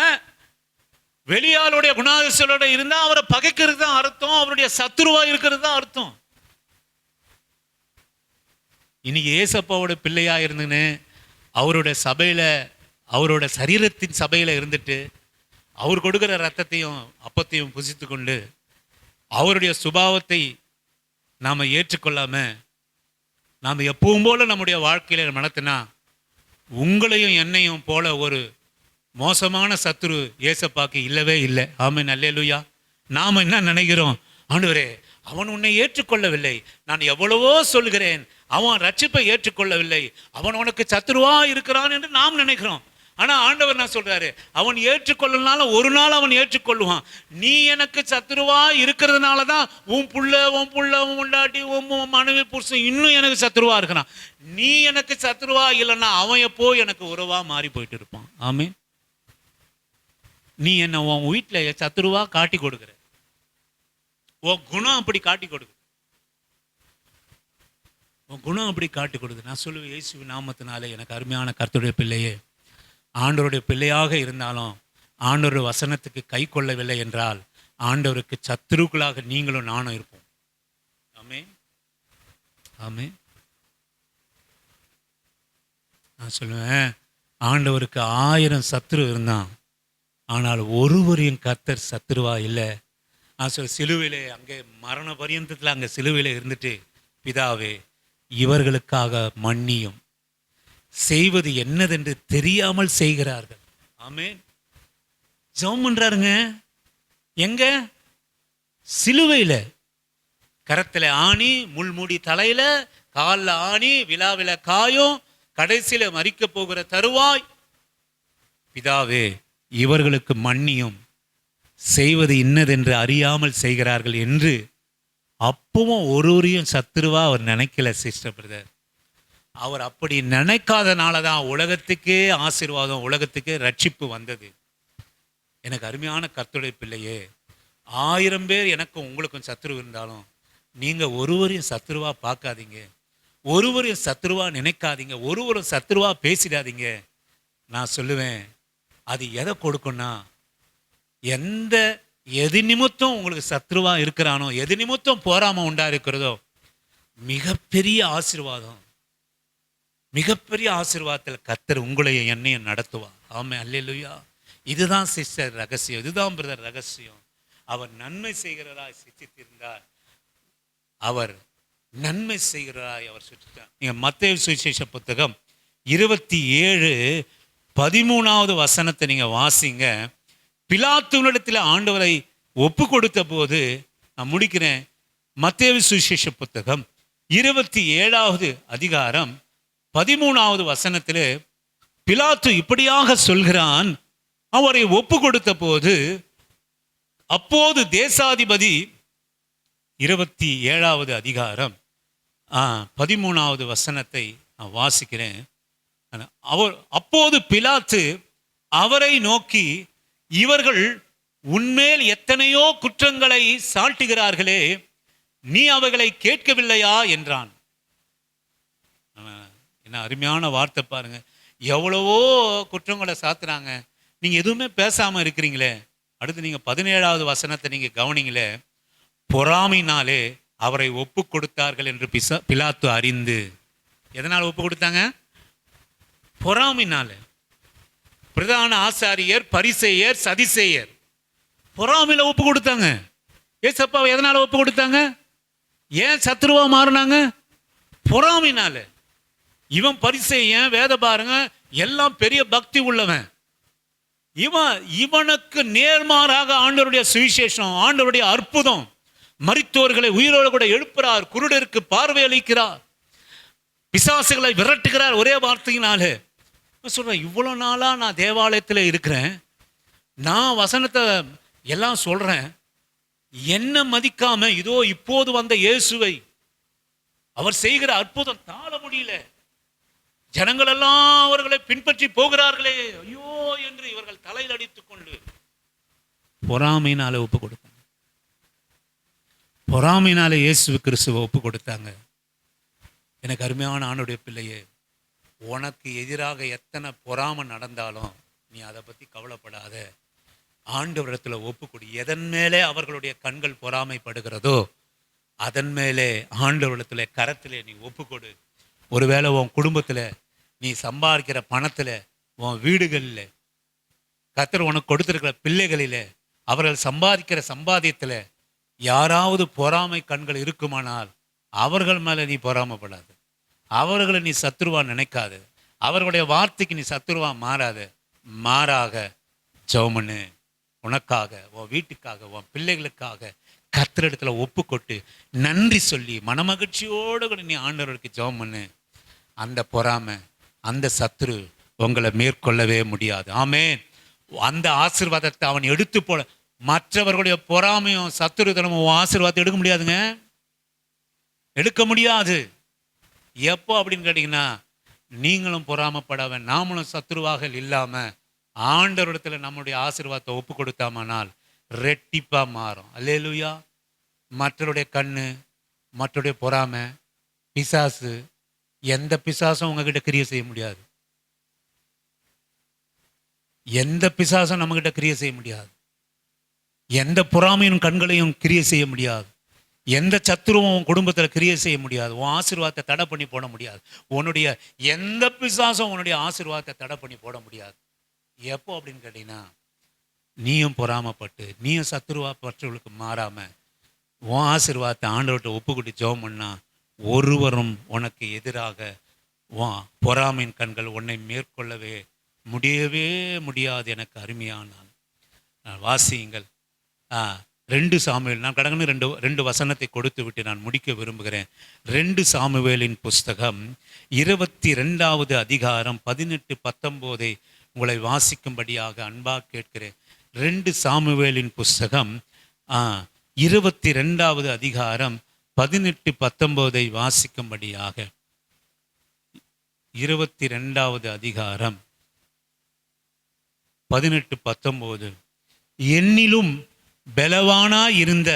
வெளியாளுடைய குணாதேசங்களோட இருந்தா அவரை பகைக்கிறது தான் அர்த்தம், அவருடைய சத்துருவா இருக்கிறது தான் அர்த்தம். இன்னைக்கு ஏசப்பாவோட பிள்ளையா இருந்துன்னு அவருடைய சபையில, அவரோட சரீரத்தின் சபையில இருந்துட்டு அவர் கொடுக்கிற ரத்தத்தையும் அப்பத்தையும் புசித்து கொண்டு அவருடைய சுபாவத்தை நாம ஏற்றுக்கொள்ளாம நாம் எப்பவும் போல நம்முடைய வாழ்க்கையில நடத்தினா உங்களையும் என்னையும் போல ஒரு மோசமான சத்துரு ஏசப்பாக்கு இல்லவே இல்லை. ஆமென். அல்லேலூயா. நாம் என்ன நினைக்கிறோம்? ஆண்டவரே, அவன் உன்னை ஏற்றுக்கொள்ளவில்லை, நான் எவ்வளவோ சொல்கிறேன், அவன் ரட்சிப்பை ஏற்றுக்கொள்ளவில்லை, அவன் உனக்கு சத்துருவா இருக்கிறான் என்று நாம் நினைக்கிறோம். ஆனா ஆண்டவர் நான் சொல்றாரு, அவன் ஏற்றுக்கொள்ளனால ஒரு நாள் அவன் ஏற்றுக்கொள்ளுவான். நீ எனக்கு சத்துருவா இருக்கிறதுனால தான் உன் புள்ள உன் பொண்டாட்டி உன் மனைவி புருஷன் இன்னும் எனக்கு சத்துருவா இருக்கிறான். நீ எனக்கு சத்துருவா இல்லைன்னா அவன் எப்போ எனக்கு உறவா மாறி போயிட்டு இருப்பான். ஆமென். நீ என்ன உன் வீட்டில் சத்துருவா காட்டி கொடுக்குற, உன் குணம் அப்படி காட்டி கொடுக்குற, உன் குணம் அப்படி காட்டி கொடுக்குது. நான் சொல்லுவேன், இயேசுவின் நாமத்தினாலே எனக்கு அருமையான கர்த்தருடைய பிள்ளையே, ஆண்டவருடைய பிள்ளையாக இருந்தாலும் ஆண்டவருடைய வசனத்துக்கு கை கொள்ளவில்லை என்றால் ஆண்டவருக்கு சத்துருக்களாக நீங்களும் நானும் இருப்போம். ஆமென், ஆமென். நான் சொல்லுவேன், ஆண்டவருக்கு 1000 சத்துரு இருந்தான், ஆனால் ஒருவரையும் கர்த்தர் சத்துருவா இல்லை. நான் சொல்ல, சிலுவையிலே அங்கே மரண பரியந்தத்தில் அங்கே சிலுவையிலே இருந்துட்டு, பிதாவே இவர்களுக்காக மன்னியும், செய்வது என்னதென்று தெரியாமல் செய்கிறார்கள். ஆமென். ஜெபம் பண்றாருங்க. எங்க? சிலுவையில. கரத்துல ஆணி, முள்முடி தலையில, காலில் ஆணி, விழாவில காயம், கடைசியில மரிக்க போகிற தருவாய், பிதாவே இவர்களுக்கு மன்னியும், செய்வது இன்னதென்று அறியாமல் செய்கிறார்கள் என்று. அப்பவும் ஒருவரையும் சத்துருவா அவர் நினைக்கல சிஸ்டர் பிரதர். அவர் அப்படி நினைக்காதனால தான் உலகத்துக்கே ஆசீர்வாதம், உலகத்துக்கே ரட்சிப்பு வந்தது. எனக்கு அருமையான கர்த்தருடைய பிள்ளையே, 1000 பேர் எனக்கும் உங்களுக்கும் சத்துரு இருந்தாலும் நீங்க ஒருவரையும் சத்துருவா பார்க்காதீங்க, ஒருவரையும் சத்துருவா நினைக்காதீங்க, ஒருவரும் சத்துருவா பேசிடாதீங்க. நான் சொல்லுவேன், அது எதை கொடுக்கும்னா, எது நிமித்தம் உங்களுக்கு சத்ருவா இருக்கிறானோ, எது நிமித்தம் போராம உண்டா இருக்கிறதோ, மிகப்பெரிய ஆசீர்வாதம், மிகப்பெரிய ஆசீர்வாதத்தில் கர்த்தர் உங்களையும் என்னையும் நடத்துவார். ஆமென், அல்லேலூயா. இதுதான் சிஸ்டர் ரகசியம், இதுதான் பிரதர் ரகசியம். அவர் நன்மை செய்கிறவராய் சித்தித்திருந்தார், அவர் நன்மை செய்கிறவராய் அவர் சுற்றிட்டார். நீங்க மத்தேயு சுவிசேஷ புத்தகம் 27:13 வசனத்தை நீங்க வாசிங்க. பிலாத்துவினிடத்தில் ஆண்டவரை ஒப்பு கொடுத்த போது, நான் முடிக்கிறேன், மத்தேயு சுவிசேஷ புத்தகம் 27 வசனத்தில் பிலாத்து இப்படியாக சொல்கிறான், அவரை ஒப்பு கொடுத்த போது, அப்போது தேசாதிபதி 27 வசனத்தை நான் வாசிக்கிறேன். அப்போது பிலாத்து அவரை நோக்கி, இவர்கள் உன்மேல் எத்தனையோ குற்றங்களை சாட்டுகிறார்களே, நீ அவைகளை கேட்கவில்லையா என்றான். என்ன அருமையான வார்த்தை பாருங்க. எவ்வளவோ குற்றங்களை சாத்துறாங்க, நீங்க எதுவுமே பேசாம இருக்கிறீங்களே. அடுத்து நீங்க 17 வசனத்தை நீங்க கவனிங்களே. பொறாமையினாலே அவரை ஒப்பு கொடுத்தார்கள் என்று பிலாத்து அறிந்து. எதனால் ஒப்பு கொடுத்தாங்க? பொறாமையினால. பிரதான ஆசாரியர், பரிசேயர், சதிசேயர் பொறாமையில ஒப்பு கொடுத்தாங்க. ஏசப்பாவை எதனால ஒப்பு கொடுத்தாங்க? ஏன் சத்ருவா மாறினாங்க? பொறாமையினால. இவன் பரிசேயன், வேத பாருங்க, எல்லாம் பெரிய பக்தி உள்ளவன். இவனுக்கு நேர்மாறாக ஆண்டவருடைய சுவிசேஷம், ஆண்டவருடைய அற்புதம், மரித்தோர்களை உயிரோடு கூட எழுப்புறார், குருடருக்கு பார்வை அளிக்கிறார், பிசாசுகளை விரட்டுகிறார் ஒரே வார்த்தையினாலே. சொல்றேன், இவ்வளவு நாளா நான் தேவாலயத்தில் இருக்கிறேன், நான் வசனத்தை எல்லாம் சொல்றேன், என்ன மதிக்காம இதோ இப்போது வந்த இயேசுவை, அவர் செய்கிற அற்புதம் தாழ முடியல, ஜனங்கள் எல்லாம் அவர்களை பின்பற்றி போகிறார்களே, ஐயோ என்று இவர்கள் தலையில் அடித்துக் கொண்டு பொறாமையினால ஒப்பு கொடுத்தாங்க. பொறாமையினால இயேசு கிறிஸ்துவை ஒப்பு கொடுத்தாங்க. எனக்கு அருமையான ஆண்டவருடைய பிள்ளையே, உனக்கு எதிராக எத்தனை பொறாமை நடந்தாலும் நீ அதை பற்றி கவலைப்படாத. ஆண்டவரிடத்தில் ஒப்புக்கொடு. எதன் மேலே அவர்களுடைய கண்கள் பொறாமைப்படுகிறதோ அதன் மேலே ஆண்டவரிடத்தில் கரத்தில் நீ ஒப்புக்கொடு. ஒருவேளை உன் குடும்பத்தில், நீ சம்பாதிக்கிற பணத்தில், உன் வீடுகளில், கர்த்தர் உனக்கு கொடுத்திருக்கிற பிள்ளைகளில், அவர்கள் சம்பாதிக்கிற சம்பாத்தியத்தில் யாராவது பொறாமை கண்கள் இருக்குமானால் அவர்கள் மேலே நீ பொறாமைப்படாது, அவர்களை நீ சத்துருவா நினைக்காது, அவர்களுடைய வார்த்தைக்கு நீ சத்துருவா மாறாது. மாறாக ஜெபம், உனக்காக, உன் வீட்டுக்காக, உன் பிள்ளைகளுக்காக கர்த்தரிடத்துல ஒப்புக்கொட்டு நன்றி சொல்லி மனமகிழ்ச்சியோடு கூட நீ ஆண்டவருக்கு ஜெபம் பண்ணு. அந்த பொறாமை, அந்த சத்துரு உங்களை மேற்கொள்ளவே முடியாது. ஆமென். அந்த ஆசீர்வாதத்தை அவன் எடுத்து போல, மற்றவர்களுடைய பொறாமையும் சத்துருத்தனமும் ஆசீர்வாதத்தை எடுக்க முடியாதுங்க, எடுக்க முடியாது. எப்போ அப்படின்னு கேட்டீங்கன்னா, நீங்களும் பொறாமப்படாம, நாமளும் சத்துருவாக இல்லாம ஆண்டவரிடத்துல நம்முடைய ஆசீர்வாதத்தை ஒப்பு கொடுத்தாமானால் ரெட்டிப்பா மாறும். அல்லேலூயா. மற்றவருடைய கண்ணு, மற்றவருடைய பொறாமை, பிசாசு, எந்த பிசாசும் உங்ககிட்ட கிரியை செய்ய முடியாது. எந்த பிசாசும் நம்ம கிட்ட கிரியை செய்ய முடியாது. எந்த பொறாமையும் கண்களையும் கிரியை செய்ய முடியாது. எந்த சத்துருவும் உன் குடும்பத்தில் கிரியை செய்ய முடியாது. உன் ஆசீர்வாதத்தை தடை பண்ணி போட முடியாது. உன்னுடைய எந்த பிசாசும் உன்னுடைய ஆசீர்வாதத்தை தடை பண்ணி போட முடியாது. எப்போ அப்படின்னு கேட்டீங்கன்னா, நீயும் பொறாமப்பட்டு நீயும் சத்துருவா பற்றவர்களுக்கு மாறாம உன் ஆசீர்வாதத்தை ஆண்டவர்கிட்ட ஒப்புக்கிட்டு ஜெபம் பண்ணா, ஒருவரும் உனக்கு எதிராக உன் பொறாமையின் கண்கள் உன்னை மேற்கொள்ளவே முடியவே முடியாது. எனக்கு அருமையானால் வாசியுங்கள். 2 சாமுவேல், நான் கடகன்னு ரெண்டு வசனத்தை கொடுத்து விட்டு நான் முடிக்க விரும்புகிறேன். 2 சாமுவேலின் புஸ்தகம் 22வது அதிகாரம் 18-19 உங்களை வாசிக்கும்படியாக அன்பாக கேட்கிறேன். 2 சாமுவேலின் புஸ்தகம் 22வது அதிகாரம் 18-19 வாசிக்கும்படியாக. 22வது அதிகாரம் 18-19. என்னிலும் பலவானாய் இருந்த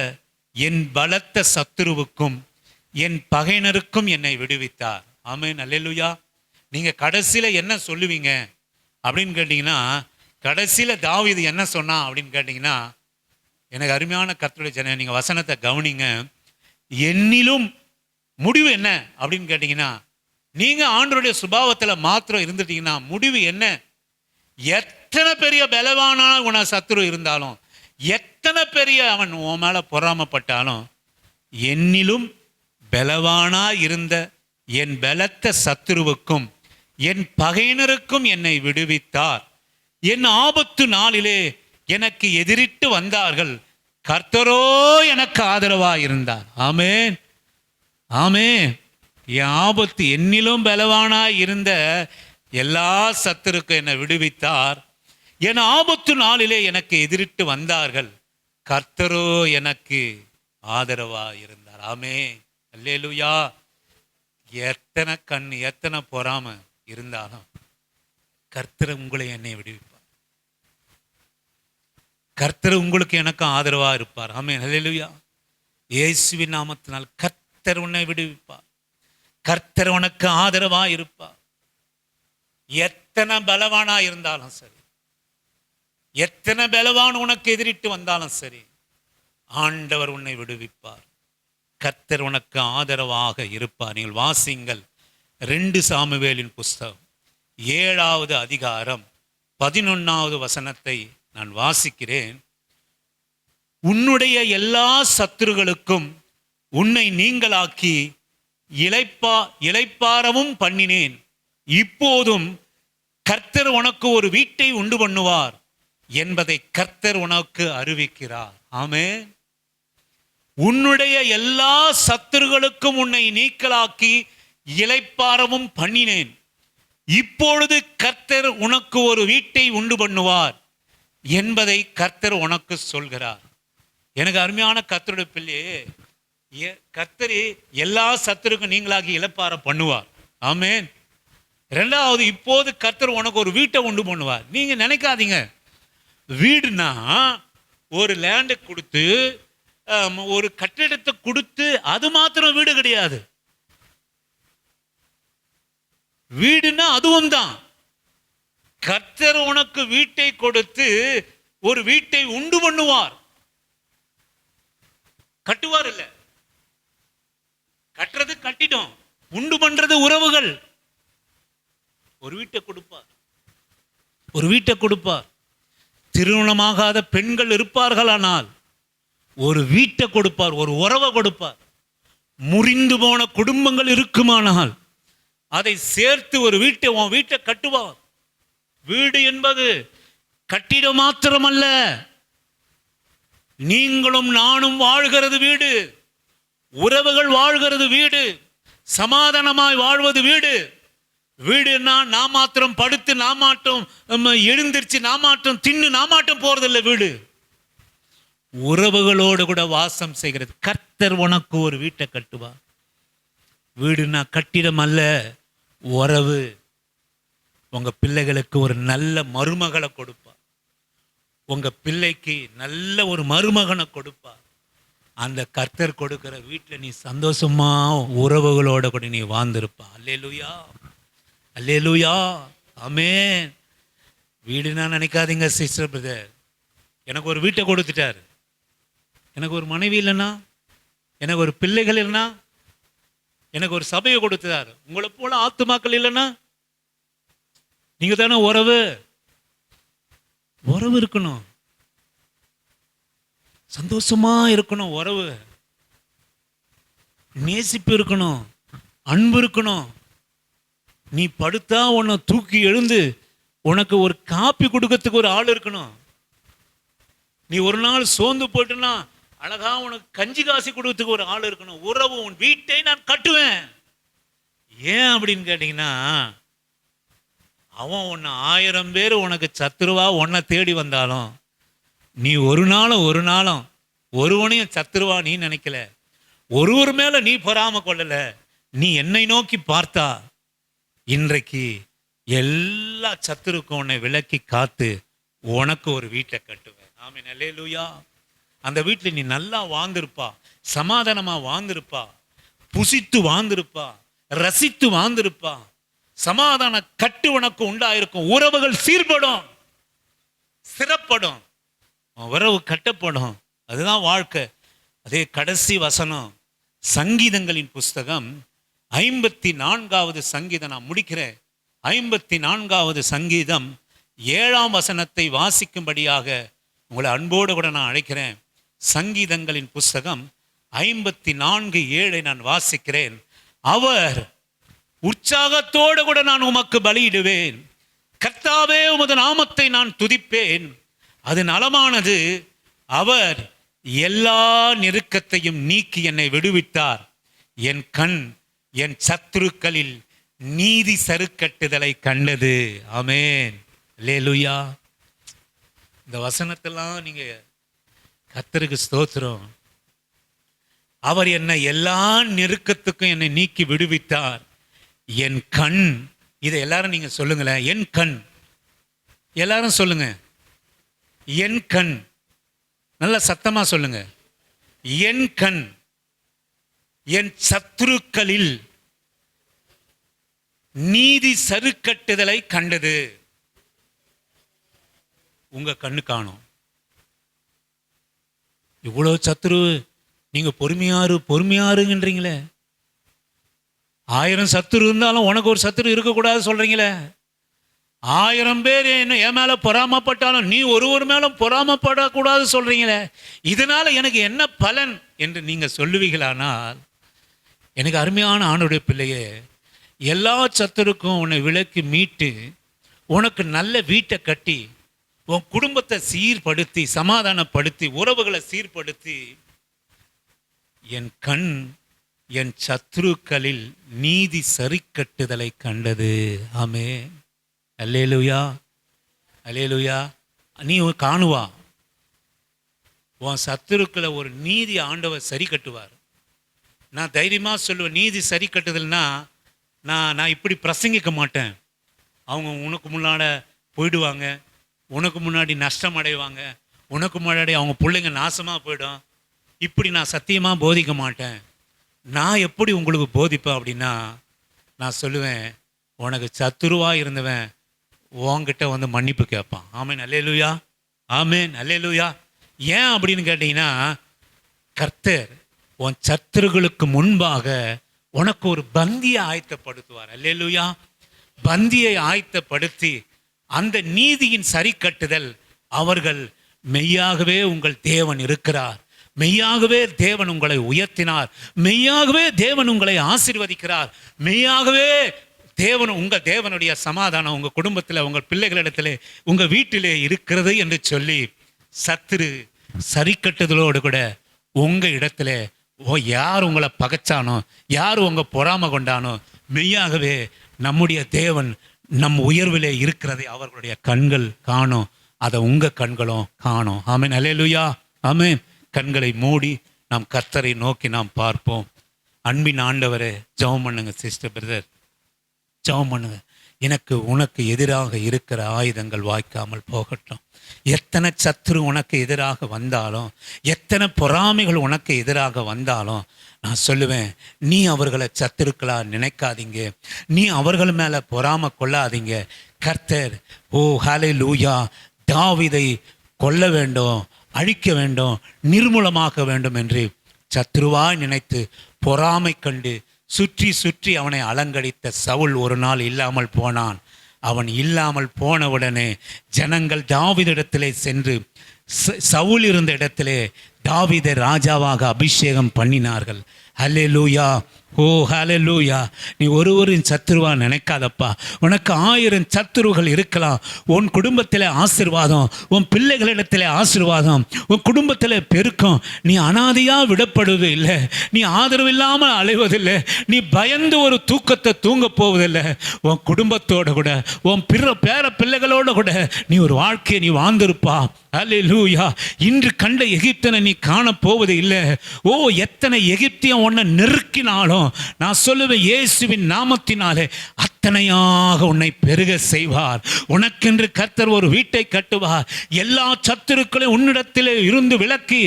என் பலத்த சத்துருவுக்கும் என் பகையினருக்கும் என்னை விடுவித்தார். ஆமென், அல்லேலூயா. நீங்க கடைசியில என்ன சொல்லுவீங்க அப்படின்னு கேட்டீங்கன்னா, கடைசியில தாவீது என்ன சொன்னா அப்படின்னு கேட்டீங்கன்னா, எனக்கு அருமையான கர்த்தருடைய ஜனம், நீங்க வசனத்தை கவனிங்க. என்னிலும் முடிவு என்ன அப்படின்னு கேட்டீங்கன்னா, நீங்க ஆண்டவருடைய சுபாவத்துல மாத்திரம் இருந்துட்டீங்கன்னா முடிவு என்ன? எத்தனை பெரிய பலவானா உன சத்துரு இருந்தாலும், எத்தனை பெரிய அவன் உன் மேல பொறாமப்பட்டாலும், என்னிலும் பலவானா இருந்த என் பலத்த சத்துருவுக்கும் என் பகையினருக்கும் என்னை விடுவித்தார். என் ஆபத்து நாளிலே எனக்கு எதிரிட்டு வந்தார்கள், கர்த்தரோ எனக்கு ஆதரவா இருந்தார். ஆமென், ஆமென். என் ஆபத்து, என்னிலும் பலவானாய் இருந்த எல்லா சத்துருக்கும் என்னை விடுவித்தார். என் ஆபத்து நாளிலே எனக்கு எதிரிட்டு வந்தார்கள், கர்த்தரோ எனக்கு ஆதரவா இருந்தார். ஆமென், அல்லேலூயா. எத்தனை கண், எத்தனை பொறாம இருந்தாலும் கர்த்தர் உங்களை என்னை விடுவிப்பார். கர்த்தர் உங்களுக்கு எனக்கும் ஆதரவா இருப்பார். ஆமென், அல்லேலூயா. இயேசுவின் நாமத்தினால் கர்த்தர் உன்னை விடுவிப்பார். கர்த்தர் உனக்கு ஆதரவா இருப்பார். எத்தனை பலவானா இருந்தாலும் சரி, எத்தனை பலவான் உனக்கு எதிரிட்டு வந்தாலும் சரி, ஆண்டவர் உன்னை விடுவிப்பார். கர்த்தர் உனக்கு ஆதரவாக இருப்பார். நீங்கள் வாசிங்கள் 2 சாமுவேலின் புஸ்தகம் 7வது அதிகாரம் 11வது வசனத்தை நான் வாசிக்கிறேன். உன்னுடைய எல்லா சத்துருகளுக்கும் உன்னை நீங்களாக்கி இளைப்பாறவும் பண்ணினேன். இப்போதும் கர்த்தர் உனக்கு ஒரு வீட்டை உண்டு பண்ணுவார் என்பதை கர்த்தர் உனக்கு அறிவிக்கிறார். ஆமென். உன்னுடைய எல்லா சத்துருகளுக்கும் உன்னை நீக்கலாக்கி இளைப்பாறவும் பண்ணினேன். இப்பொழுது கர்த்தர் உனக்கு ஒரு வீட்டை உண்டு பண்ணுவார் என்பதை கர்த்தர் உனக்கு சொல்கிறார். எனக்கு அருமையான கர்த்தருடைய பிள்ளையே, கர்த்தர் எல்லா சத்துருக்கும் நீங்களாக்கி இளைப்பாற பண்ணுவார். ஆமென். 2வது, இப்போது கர்த்தர் உனக்கு ஒரு வீட்டை உண்டு பண்ணுவார். நீங்க நினைக்காதீங்க, வீடுனா ஒரு லேண்டை கொடுத்து ஒரு கட்டிடத்தை கொடுத்து அது மாத்திரம் வீடு கிடையாது. வீடுனா அதுவும் தான். கர்த்தர் உனக்கு வீட்டை கொடுத்து ஒரு வீட்டை உண்டு பண்ணுவார். கட்டுவார் இல்ல, கட்டுறது கட்டிடும், உண்டு பண்றது உறவுகள். ஒரு வீட்டை கொடுப்பார், ஒரு வீட்டை கொடுப்பார். திருமணமாகாத பெண்கள் இருப்பார்களானால் ஒரு வீட்டை கொடுப்பார், ஒரு உறவை கொடுப்பார். முறிந்து போன குடும்பங்கள் இருக்குமானால் அதை சேர்த்து ஒரு வீட்டை, உன் வீட்டை கட்டுவார். வீடு என்பது கட்டிடம் மாத்திரமல்ல, நீங்களும் நானும் வாழ்கிறது வீடு, உறவுகள் வாழ்கிறது வீடு, சமாதானமாய் வாழ்வது வீடு. வீடுன்னா நான் மாத்திரம் படுத்து, நான் மாட்டம் எழுந்திருச்சு, நான் மாட்டம் தின்னு, நான் மாட்டம் போறதில்லை. வீடு உறவுகளோடு கூட வாசம் செய்கிறது. கர்த்தர் உனக்கு ஒரு வீட்டை கட்டுவார். வீடுனா கட்டிடம் அல்ல, உறவு. உங்க பிள்ளைகளுக்கு ஒரு நல்ல மருமகளை கொடுப்பார். உங்க பிள்ளைக்கு நல்ல ஒரு மருமகனை கொடுப்பார். அந்த கர்த்தர் கொடுக்கிற வீட்டில் நீ சந்தோஷமா உறவுகளோட கூட நீ வாழ்ந்திருப்பா. அல்லேலூயா, அல்லேலூயா, ஆமென். வீடுனா நினைக்காதீங்க சிஸ்டர் பிரதர். எனக்கு ஒரு வீட்டை கொடுத்துட்டார். எனக்கு ஒரு மனைவி இல்லைன்னா, எனக்கு ஒரு பிள்ளைகள் இல்லைன்னா, எனக்கு ஒரு சபையை கொடுத்தார். உங்களை போல ஆத்துமாக்கள் இல்லைன்னா, நீங்க தானே உறவு. உறவு இருக்கணும், சந்தோஷமா இருக்கணும், உறவு நேசிப்பு இருக்கணும், அன்பு இருக்கணும். நீ படுத்தா உன்னை தூக்கி எழுந்து உனக்கு ஒரு காப்பி கொடுக்கறதுக்கு ஒரு ஆள் இருக்கணும். நீ ஒரு நாள் சோர்ந்து போட்டுன்னா அழகா உனக்கு கஞ்சி காசி கொடுக்கறதுக்கு ஒரு ஆள் இருக்கணும். உறவு, உன் வீட்டை நான் கட்டுவேன். ஏன் அப்படின்னு கேட்டீங்கன்னா, அவன் உன்னை 1000 பேர் உனக்கு சத்துருவா உன்னை தேடி வந்தாலும் நீ ஒரு நாளும் ஒருவனையும் சத்துருவா நீ நினைக்கல. ஒருவர் மேல நீ பொறாம கொள்ளல. நீ என்னை நோக்கி பார்த்தா இன்றைக்கு எல்லா சத்துருக்கும் உன்னை விலக்கி காத்து உனக்கு ஒரு வீட்டை கட்டுவேன். ஆமென், அல்லேலூயா. அந்த வீட்டில் நீ நல்லா வாழ்ந்திருப்பா, சமாதானமா வாழ்ந்திருப்பா, புசித்து வாழ்ந்திருப்பா, ரசித்து வாழ்ந்திருப்பா. சமாதான கட்டு உனக்கு உண்டாயிருக்கும். உறவுகள் சீர்படும், சிறப்படும், உறவு கட்டப்படும். அதுதான் வாழ்க்கை. அதே கடைசி வசனம் சங்கீதங்களின் புஸ்தகம் 54வது சங்கீதம். நான் முடிக்கிறேன். 54வது சங்கீதம் 7ஆம் வசனத்தை வாசிக்கும்படியாக உங்களை அன்போடு கூட நான் அழைக்கிறேன். சங்கீதங்களின் புஸ்தகம் 54:7 நான் வாசிக்கிறேன். அவர் உற்சாகத்தோடு கூட நான் உமக்கு பலியிடுவேன். கர்த்தாவே, உமது நாமத்தை நான் துதிப்பேன். அது நலமானது. அவர் எல்லா நெருக்கத்தையும் நீக்கி என்னை விடுவித்தார். என் கண் என் சத்துருக்களில் நீதி சருக்கட்டுதலை கண்டது. ஆமென், அல்லேலூயா. இந்த வசனத்தெல்லாம் நீங்க கர்த்தருக்கு ஸ்தோத்திரம். அவர் என்னை எல்லா நெருக்கத்துக்கும் என்னை நீக்கி விடுவித்தார். என் கண், இதை எல்லாரும் நீங்க சொல்லுங்களேன். என் கண், எல்லாரும் சொல்லுங்க. என் கண், நல்ல சத்தமா சொல்லுங்க. என் கண் என் சத்துருக்களில் நீதி சருக்கட்டுதலை கண்டது. உங்க கண்ணு காணும். இவ்வளவு சத்துரு, நீங்க பொறுமையாருங்கன்றீங்களே. 1000 சத்துரு இருந்தாலும் உனக்கு ஒரு சத்துரு இருக்கக்கூடாது சொல்றீங்களே. 1000 பேர் என்ன என் மேல பொறாமப்பட்டாலும் நீ ஒருவர் மேலும் பொறாமப்படக்கூடாது சொல்றீங்களே. இதனால எனக்கு என்ன பலன் என்று நீங்க சொல்லுவீங்களானால், எனக்கு அருமையான ஆணுடைய பிள்ளையே, எல்லா சத்துருக்கும் உன்னை விலக்கி மீட்டு உனக்கு நல்ல வீட்டை கட்டி உன் குடும்பத்தை சீர்படுத்தி சமாதானப்படுத்தி உறவுகளை சீர்படுத்தி, என் கண் என் சத்துருக்களில் நீதி சரிக்கட்டுதலை கண்டது. ஆமென், அல்லேலூயா, அல்லேலூயா. நீ காணுவா, உன் சத்துருக்களை ஒரு நீதி ஆண்டவர் சரி கட்டுவார். நான் தைரியமா சொல்லுவேன், நீதி சரி கட்டுதல்னா நான் இப்படி பிரசங்கிக்க மாட்டேன். அவங்க உனக்கு முன்னாடி போயிடுவாங்க, உனக்கு முன்னாடி நஷ்டம் அடைவாங்க, உனக்கு முன்னாடி அவங்க பிள்ளைங்க நாசமாக போயிடும். இப்படி நான் சத்தியமாக போதிக்க மாட்டேன். நான் எப்படி உங்களுக்கு போதிப்பேன் அப்படின்னா, நான் சொல்லுவேன், உனக்கு சத்துருவாக இருந்தவன் உன்கிட்ட வந்து மன்னிப்பு கேட்பான். ஆமென், அல்லேலூயா, ஆமென், அல்லேலூயா. ஏன் அப்படின்னு கேட்டிங்கன்னா, கர்த்தர் உன் சத்துருகளுக்கு முன்பாக உனக்கு ஒரு பந்தியை ஆயத்தப்படுத்துவார். அல்லேலூயா. பந்தியை ஆயத்தப்படுத்தி அந்த நீதியின் சரி கட்டுதல், அவர்கள் மெய்யாகவே உங்கள் தேவன் இருக்கிறார், மெய்யாகவே தேவன் உங்களை உயர்த்தினார், மெய்யாகவே தேவன் உங்களை ஆசீர்வதிக்கிறார், மெய்யாகவே தேவன் உங்கள் தேவனுடைய சமாதானம் உங்கள் குடும்பத்தில் உங்கள் பிள்ளைகளிடத்திலே உங்கள் வீட்டிலே இருக்கிறது என்று சொல்லி சத்துரு சரி கட்டுதலோடு கூட உங்க இடத்துல யார் உங்களை பகைச்சானோ, யார் உங்க பொறாம கொண்டானோ, மெய்யாகவே நம்முடைய தேவன் நம் உயர்விலே இருக்கிறதை அவர்களுடைய கண்கள் காணும். அதை உங்க கண்களும் காணும். ஆமென், அல்லேலூயா, ஆமென். கண்களை மூடி நாம் கர்த்தரை நோக்கி நாம் பார்ப்போம். அன்பின் ஆண்டவரே, ஜெபம் பண்ணுங்க சிஸ்டர் பிரதர், ஜெபம் பண்ணுங்க. உனக்கு எதிராக இருக்கிற ஆயுதங்கள் வாய்க்காமல் போகட்டும். எத்தனை சத்துரு உனக்கு எதிராக வந்தாலும், எத்தனை பொறாமைகள் உனக்கு எதிராக வந்தாலும், நான் சொல்லுவேன், நீ அவர்களை சத்துருக்களா நினைக்காதீங்க, நீ அவர்கள் மேலே பொறாமை கொள்ளாதீங்க. கர்த்தர் ஹல்லேலூயா தாவீதை கொல்ல வேண்டும், அழிக்க வேண்டும், நிர்மூலமாக்க வேண்டும் என்று சத்துருவாய் நினைத்து பொறாமை கண்டு சுற்றி சுற்றி அவனை அலங்கடித்த சவுல் ஒரு நாள் இல்லாமல் போனான். அவன் இல்லாமல் போனவுடனே ஜனங்கள் தாவீதிடத்திலே சென்று சவுல் இருந்த இடத்திலே தாவீதை ராஜாவாக அபிஷேகம் பண்ணினார்கள். ஹல்லேலூயா, ஹல்லேலூயா. நீ ஒருவரின் சத்துருவா நினைக்காதப்பா. உனக்கு 1000 சத்துருகள் இருக்கலாம். உன் குடும்பத்தில் ஆசீர்வாதம், உன் பிள்ளைகளிடத்தில் ஆசீர்வாதம், உன் குடும்பத்தில் பெருக்கம். நீ அனாதையாக விடப்படுவது இல்லை, நீ ஆதரவு இல்லாமல் அலைவதில்லை, நீ பயந்து ஒரு தூக்கத்தை தூங்க போவதில்லை. உன் குடும்பத்தோடு கூட, உன் பேர பிள்ளைகளோடு கூட நீ ஒரு வாழ்க்கையை நீ வாழ்ந்திருப்பா. ஹல்லேலூயா. இன்று கண்ட எகிப்தனை நீ காணப்போவது இல்லை. எத்தனை எகிப்தியம் உன்னை நெருக்கினாலும் நான் சொல்லுவேன், இயேசுவின் நாமத்தினாலே அத்தனையாக உன்னை பெருக செய்வார். உனக்கென்று கர்த்தர் ஒரு வீட்டை கட்டுவார். எல்லா சத்துருக்களையும் உன்னிடத்திலே இருந்து விலக்கி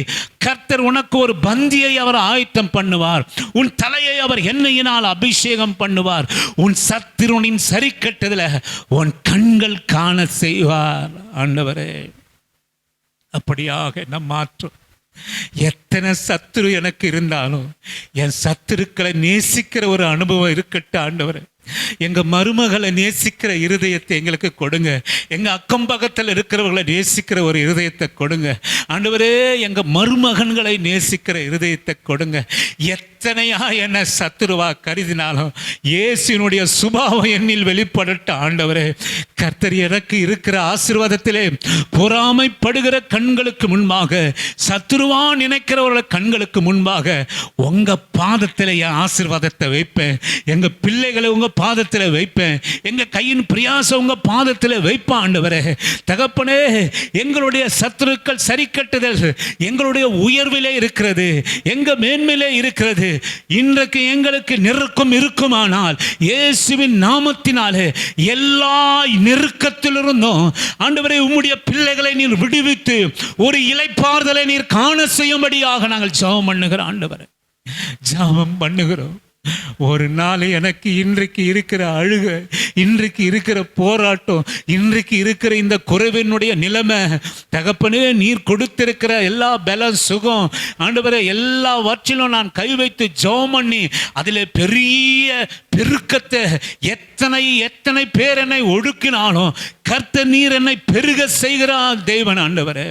கர்த்தர் உனக்கு ஒரு பந்தியை அவர் ஆயத்தம் பண்ணுவார். உன் தலையை அவர் எண்ணெயினால் அபிஷேகம் பண்ணுவார். உன் சத்துருவின் சரி கட்டுதல உன் கண்கள் காண செய்வார். ஆண்டவரே, அப்படியாக நம் மாற்றும். எத்தனை சத்துரு எனக்கு இருந்தாலும் என் சத்துருக்களை நேசிக்கிற ஒரு அனுபவம் இருக்கட்டும் ஆண்டவரே. எங்க மருமகளை நேசிக்கிற இருதயத்தை எங்களுக்கு கொடுங்க. எங்க அக்கம் பக்கத்தில் இருக்கிறவர்களை நேசிக்கிற ஒரு இருதயத்தை கொடுங்க ஆண்டவரே. எங்க மருமகன்களை நேசிக்கிற இருதயத்தை கொடுங்க. எத்தனையா என்ன சத்துருவா கருதினாலும் இயேசுவினுடைய சுபாவம் என்னில் வெளிப்படட்டும் ஆண்டவரே. கர்த்தர் எனக்கு இருக்கிற ஆசீர்வாதத்திலே பொறாமைப்படுகிற கண்களுக்கு முன்பாக, சத்துருவா நினைக்கிறவர்கள் கண்களுக்கு முன்பாக உங்க பாதத்தில் என் ஆசீர்வாதத்தை வைப்பேன். எங்க பிள்ளைகளை உங்க பாதத்தில் வைப்பேன். எங்க கையின் பிரியாசம் உங்க பாதத்தில் வைப்பேன் ஆண்டவரே. தகப்பனே, எங்களுடைய சத்துருக்கள் சரி கட்டுதல் எங்களுடைய உயர்விலே இருக்கிறது, எங்க மேன்மையிலே இருக்கிறது. இன்றைக்கு எங்களுக்கு நெருக்கம் இருக்குமானால் இயேசுவின் நாமத்தினாலே எல்லா நெருக்கத்திலிருந்தும் ஆண்டவரே உம்முடைய பிள்ளைகளை நீர் விடுவித்து ஒரு இளைப்பாறுதலை நீர் காண செய்யும்படியாக நாங்கள் ஜெபம் பண்ணுகிறோம் ஆண்டவரே, ஜெபம் பண்ணுகிறோம். ஒரு நாள் எனக்கு இன்றைக்கு இருக்கிற அழுக, இன்றைக்கு இருக்கிற போராட்டம், இன்றைக்கு இருக்கிற இந்த குறைவினுடைய நிலைமை தகப்பனே, நீர் கொடுத்திருக்கிற எல்லா பல சுகம் ஆண்டவரே எல்லாவற்றிலும் நான் கை வைத்து ஜெபம் பண்ணி அதில் பெரிய பெருக்கத்தை எத்தனை பேர் என்னை ஒடுக்கினாலும் கர்த்தர் நீர் என்னை பெருக செய்கிறார் தேவன் ஆண்டவரே.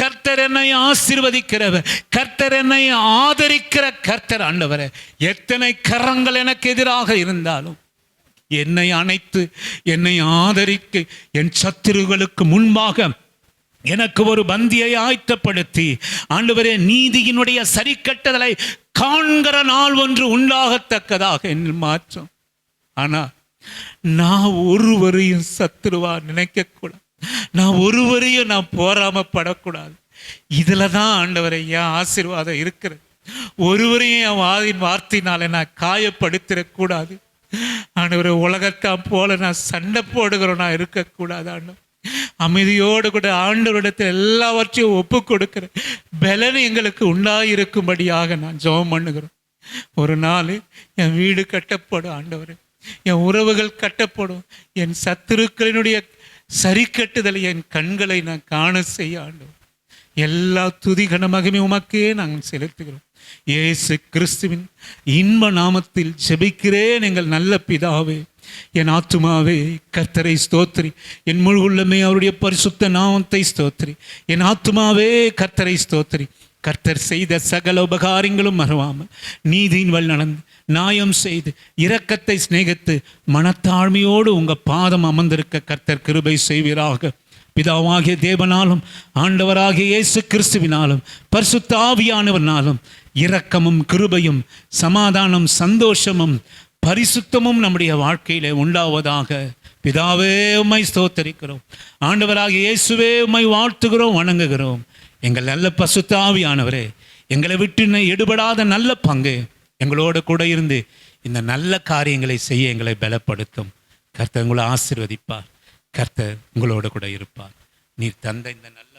கர்த்தர் என்னை ஆசீர்வதிக்கிறவர், கர்த்தர் என்னை ஆதரிக்கிற கர்த்தர் ஆண்டவரே. எத்தனை கரங்கள் எனக்கு எதிராக இருந்தாலும் என்னை அணைத்து என்னை ஆதரிக்க என் சத்துருகளுக்கு முன்பாக எனக்கு ஒரு பந்தியை ஆயத்தப்படுத்தி ஆண்டவரே நீதியினுடைய சரி கட்டுதலை காண்கிற நாள் ஒன்று உண்டாகத்தக்கதாக என்னை மாற்றும். ஆனா நான் ஒருவரையும் சத்துருவா நினைக்கக்கூடாது, நான் ஒருவரையும் நான் போராமப்படக்கூடாது. இதுல தான் ஆண்டவரை என் ஆசீர்வாதம் இருக்கிறது. ஒருவரையும் என் வார்த்தையினால நான் காயப்படுத்திடக்கூடாது ஆண்டவரை. உலகத்தான் போல நான் சண்டை போடுகிறோம் நான் இருக்கக்கூடாது ஆண்டவர். அமைதியோடு கூட ஆண்டவரிடத்தில் எல்லாவற்றையும் ஒப்பு கொடுக்கிற பலன் எங்களுக்கு உண்டாயிருக்கும்படியாக நான் ஜெபம் பண்ணுகிறோம். ஒரு நாள் என் வீடு கட்டப்படும் ஆண்டவரே, என் உறவுகள் கட்டப்படும், என் சத்துருக்களினுடைய சரி கட்டுதலை என் கண்களை நான் காண செய்ய ஆண்டவர். எல்லா துதி கன மகிமை உமக்கே நாங்கள் செலுத்துகிறோம். இயேசு கிறிஸ்துவின் இன்ப நாமத்தில் ஜெபிக்கிறேன் எங்கள் நல்ல பிதாவே. என் ஆத்துமாவே கர்த்தரை ஸ்தோத்திரி, என் முழு உள்ளமே அவருடைய பரிசுத்த நாமத்தை ஸ்தோத்திரி. என் ஆத்துமாவே கர்த்தரை ஸ்தோத்திரி. கர்த்தர் செய்த சகல உபகாரங்களும் மறவாமல் நீதியின் வழி நடந்து நியாயம் செய்து இரக்கத்தை சிநேகித்து மனத்தாழ்மையோடு உங்கள் பாதம் அமர்ந்திருக்க கர்த்தர் கிருபை செய்வீராக. பிதாவாகிய தேவனாலும் ஆண்டவராகிய இயேசு கிறிஸ்துவினாலும் பரிசுத்த ஆவியானவனாலும் இரக்கமும் கிருபையும் சமாதானம் சந்தோஷமும் பரிசுத்தமும் நம்முடைய வாழ்க்கையிலே உண்டாவதாக. பிதாவே உம்மை ஸ்தோத்தரிக்கிறோம், ஆண்டவராகிய இயேசுவே உம்மை வாழ்த்துகிறோம், வணங்குகிறோம். எங்கள் நல்ல பரிசுத்த ஆவியானவரே, எங்களை விட்டு எடுபடாத நல்ல பங்கு எங்களோடு கூட இருந்து இந்த நல்ல காரியங்களை செய்ய எங்களை பலப்படுத்தும். கர்த்தர் உங்களை ஆசீர்வதிப்பார். கர்த்தர் உங்களோட கூட இருப்பார். நீர் தந்த இந்த நல்ல